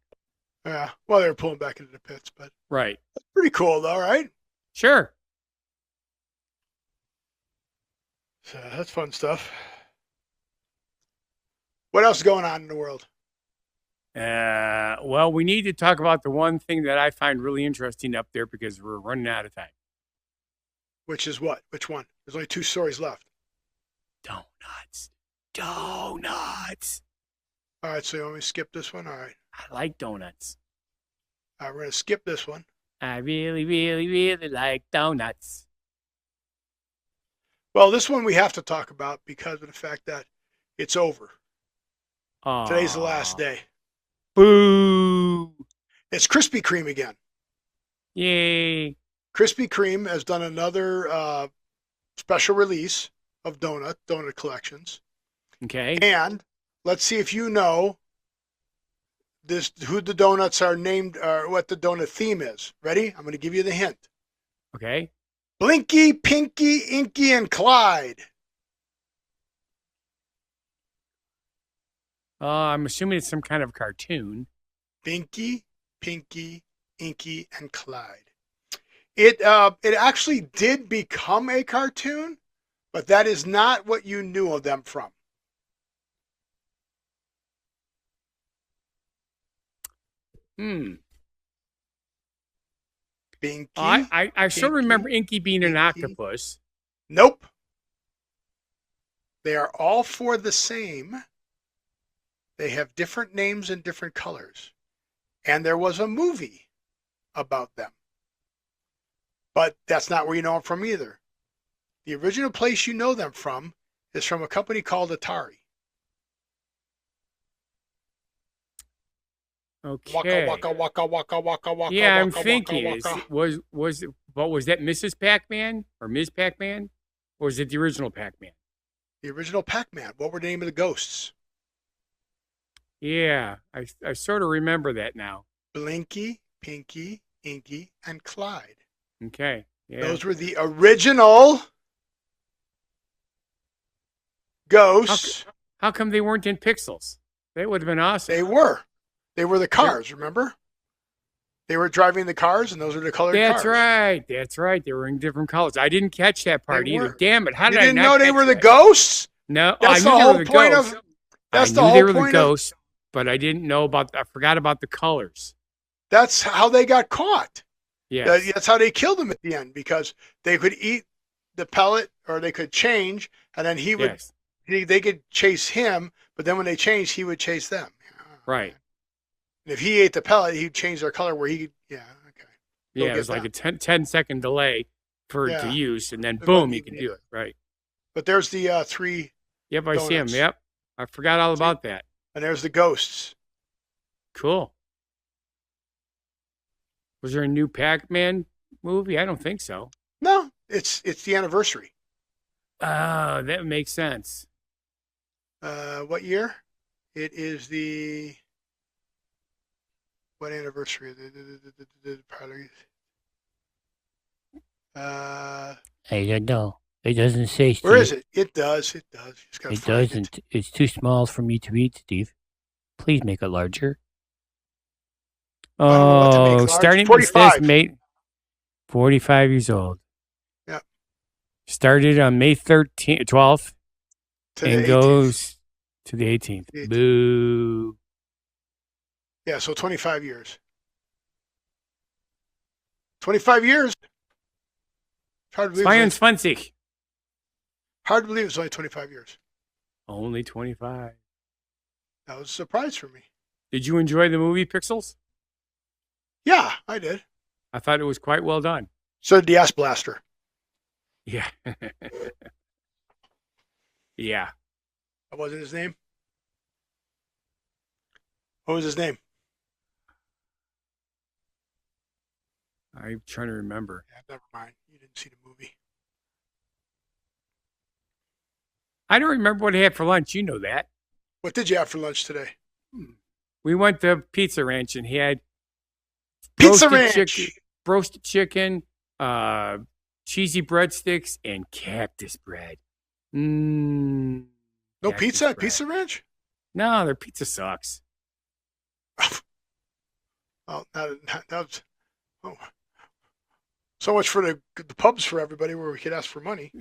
Yeah. Well, they were pulling back into the pits, but Right. that's pretty cool, though, right? Sure. So that's fun stuff. What else is going on in the world? Well, we need to talk about the one thing that I find really interesting up there because we're running out of time. Which is what? Which one? There's only 2 stories left. Donuts. Donuts. All right, so you want me to skip this one? All right. I like donuts. All right, we're going to skip this one. I really, really, really like donuts. Well, this one we have to talk about because of the fact that it's over. Oh, Today's the last day. Boo. It's Krispy Kreme again. Yay. Krispy Kreme has done another special release of donut collections. Okay. And let's see if you know who the donuts are named or what the donut theme is. Ready? I'm going to give you the hint. Okay. Blinky, Pinky, Inky, and Clyde. I'm assuming it's some kind of cartoon. Binky, Pinky, Inky, and Clyde. It actually did become a cartoon, but that is not what you knew of them from. Binky. I sure remember Inky being an Pinky. octopus. Nope. They are all four the same. They have different names and different colors. And there was a movie about them. But that's not where you know them from either. The original place you know them from is from a company called Atari. Okay. Waka, waka, waka, waka, waka, Yeah, I'm waka, thinking. waka, waka. Was that Mrs. Pac-Man or Ms. Pac-Man? Or was it the original Pac-Man? The original Pac-Man. What were the name of the ghosts? Yeah, I sort of remember that now. Blinky, Pinky, Inky, and Clyde. Okay. Yeah. Those were the original ghosts. How come they weren't in pixels? That would have been awesome. They were. They were the cars, remember? They were driving the cars, and those are the colored cars. That's right. That's right. They were in different colors. I didn't catch that part They either. were. Damn it. How You did I didn't not know they catch were the that? ghosts? No, That's I knew the they whole were the point ghosts. of. That's I the knew whole they were the point of. ghosts, but I didn't know about. I forgot about the colors. That's how they got caught. Yes. That's how they killed him at the end because they could eat the pellet or they could change, and then he would. Yes. They could chase him, but then when they changed, he would chase them. Right. And if he ate the pellet, he'd change their color where he could. Yeah. Okay. Go Yeah, get it was like them. a 10-second delay for it to Yeah. use, and then It boom, might you be- can do it. Right. But there's the 3, Yep, I see him. Donuts. Yep. I forgot all about that. and there's the ghosts. Cool. Was there a new Pac-Man movie? I don't think so. No, it's the anniversary. Oh, that makes sense. What year? It is the what anniversary? I don't know. It doesn't say, Steve. Where is it? It does. It does. You just gotta It find doesn't. It's too small for me to read, Steve. Please make it larger. I don't know what to make Oh, large. starting 45. This May, 45 years old. Yep. Started on May 12th To the and 18th. goes to the 18th. 18th. Boo. Yeah, so 25 years. 25 years. It's hard to believe. Science Funzig. Hard to believe it's only 25 years. Only 25. That was a surprise for me. Did you enjoy the movie Pixels? Yeah, I did. I thought it was quite well done. So did the Ass Blaster. Yeah. Yeah. What was his name? What was his name? I'm trying to remember. Yeah, never mind. You didn't see the movie. I don't remember what I had for lunch. You know that. What did you have for lunch today? We went to Pizza Ranch and he had Pizza roasted Ranch. roasted chicken, cheesy breadsticks, and cactus bread. No Cactus pizza at bread. Pizza Ranch? No, their pizza sucks. Oh, that's oh. So much for the pubs for everybody where we could ask for money.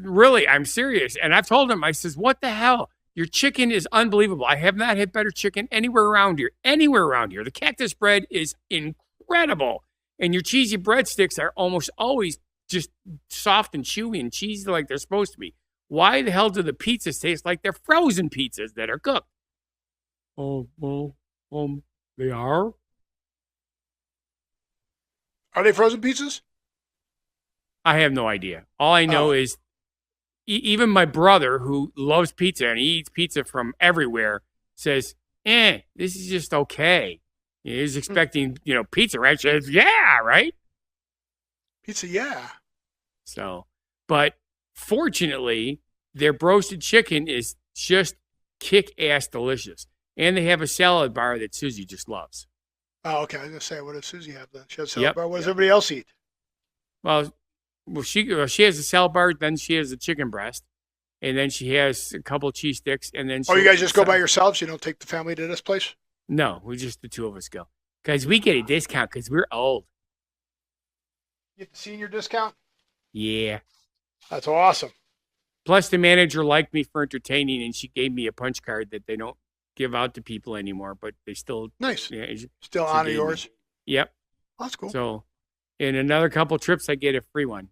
Really, I'm serious. And I've told him, I says, what the hell? Your chicken is unbelievable. I have not had better chicken anywhere around here. Anywhere around here. The cactus bread is incredible. And your cheesy breadsticks are almost always just soft and chewy and cheesy like they're supposed to be. Why the hell do the pizzas taste like they're frozen pizzas that are cooked? Oh, well, they are? Are they frozen pizzas? I have no idea. All I know is even my brother, who loves pizza and he eats pizza from everywhere, says, this is just okay. He's expecting, pizza, right? She says, yeah, right? Pizza, yeah. So, but fortunately, their roasted chicken is just kick-ass delicious. And they have a salad bar that Susie just loves. Oh, okay. I was going to say, what does Susie have then? She has a salad bar. What does everybody else eat? Well, she has a salad bar, then she has a chicken breast, and then she has a couple of cheese sticks, and then you guys just go by yourselves? You don't take the family to this place? No, the two of us go. Because we get a discount because we're old. You get the senior discount? Yeah. That's awesome. Plus, the manager liked me for entertaining, and she gave me a punch card that they don't give out to people anymore, but they still... Nice. Yeah, still honor yours? Yep. That's cool. So, in another couple trips, I get a free one.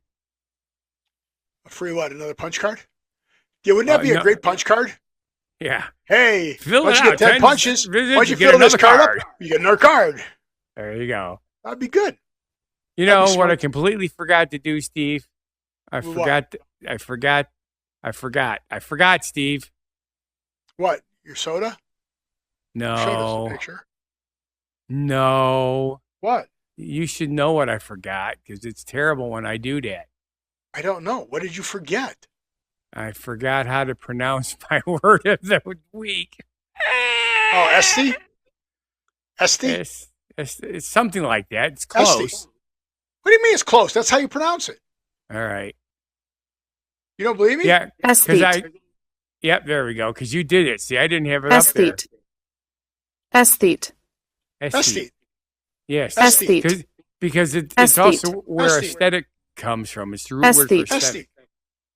A free what? Another punch card? Yeah, wouldn't that be a great punch card? Yeah. Hey, fill once it you out, get 10 punches, once you get fill this another card up, you get another card. There you go. That'd be good. You know what I completely forgot to do, Steve? I forgot, Steve. What? Your soda? No. Showed us a picture. No. What? You should know what I forgot because it's terrible when I do that. I don't know. What did you forget? I forgot how to pronounce my word of the week. Oh, Esty? Esty? It's something like that. It's close. Esty. What do you mean it's close? That's how you pronounce it. All right. You don't believe me? Yeah. Esthete. Yep, there we go. Because you did it. See, I didn't have it up there. Esthete. Esthete. Yes. Esthete. Because it's also where aesthetic comes from. It's the root word for aesthetic.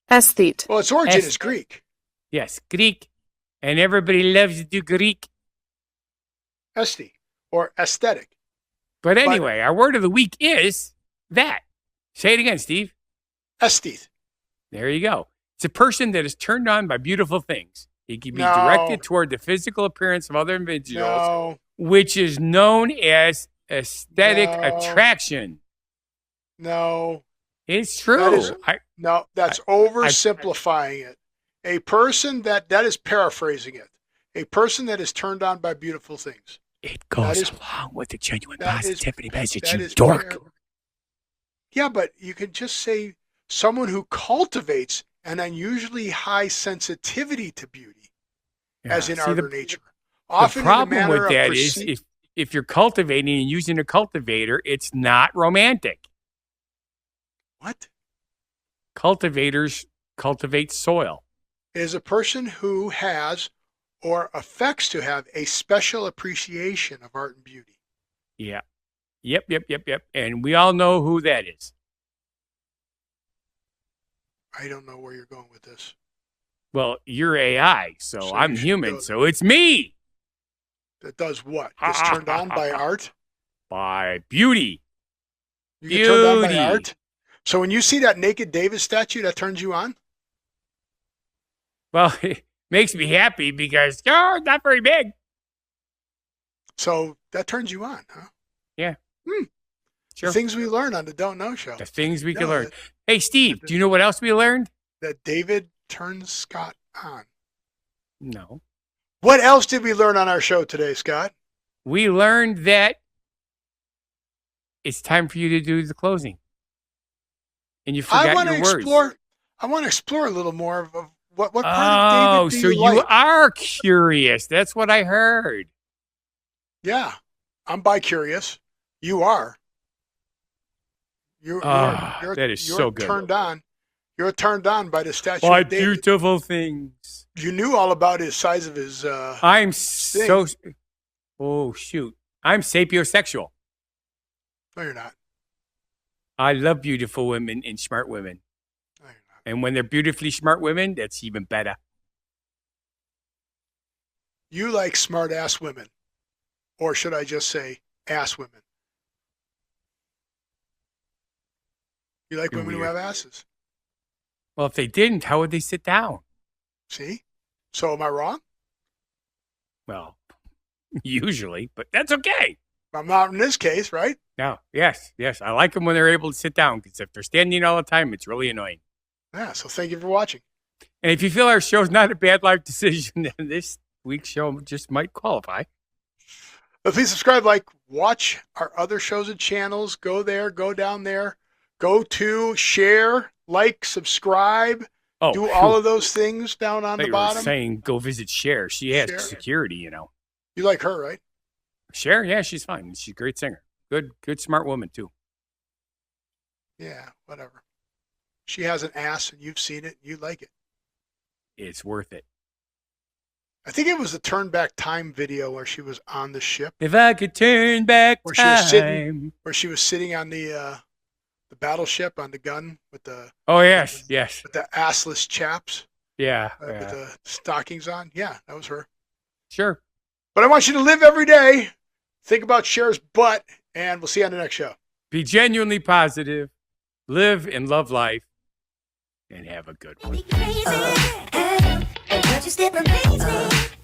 Esthete. Well, its origin is Greek. Yes, Greek. And everybody loves to do Greek. Esty. Or aesthetic. But anyway, our word of the week is that. Say it again, Steve. Esthete. There you go. It's a person that is turned on by beautiful things. It can be directed toward the physical appearance of other individuals, which is known as aesthetic attraction. No. It's true. That's oversimplifying it. A person that is paraphrasing it. A person that is turned on by beautiful things. It goes along with the genuine positivity message, you dork. Yeah, but you can just say someone who cultivates an unusually high sensitivity to beauty, as in art or nature. Often the problem with that is if you're cultivating and using a cultivator, it's not romantic. What? Cultivators cultivate soil. It is a person who has or affects to have a special appreciation of art and beauty. Yeah. Yep. And we all know who that is. I don't know where you're going with this. Well, you're AI, so I'm human, so it's me. That does what? Gets turned on by art? By beauty. You get turned on by art? So when you see that naked David statue, that turns you on? Well, it makes me happy because, it's not very big. So that turns you on, huh? Yeah. Sure. The things we learn on the Don't Know Show. The things we can learn. Hey, Steve, do you know what else we learned? That David turns Scott on. No. What else did we learn on our show today, Scott? We learned that it's time for you to do the closing. And you forgot your words. I want to explore a little more of what part of David do you like? You are curious. That's what I heard. Yeah. I'm bi-curious. You are. You're that is so good. Turned on. You're turned on by the statue My of David. beautiful things. You knew all about his size of his. I'm so. Oh shoot! I'm sapiosexual. No, you're not. I love beautiful women and smart women. No, you're not. And when they're beautifully smart women, that's even better. You like smart ass women, or should I just say ass women? You like You're women who weird. have asses. Well, if they didn't, how would they sit down? See? So am I wrong? Well, usually, but that's okay. I'm not in this case, right? No, yes. I like them when they're able to sit down because if they're standing all the time, it's really annoying. Yeah. So thank you for watching. And if you feel our show's not a bad life decision, then this week's show just might qualify. But please subscribe, like, watch our other shows and channels. Go there, go down there, go to share, like, subscribe, Oh, do all of those things down on the you were bottom. saying go visit Cher. She has Cher. security, you know. You like her, right? Cher, yeah, she's fine. She's a great singer. Good, smart woman too. Yeah, whatever. She has an ass, and you've seen it. You like it. It's worth it. I think it was the Turn Back Time video where she was on the ship, If I could turn back Where she was time. sitting- where she was sitting on the battleship on the gun with the Oh yes. with the assless chaps Yeah. with the stockings on. Yeah, that was her. Sure. But I want you to live every day. Think about Cher's butt, and we'll see you on the next show. Be genuinely positive. Live and love life. And have a good one. Crazy. And what you still amaze me.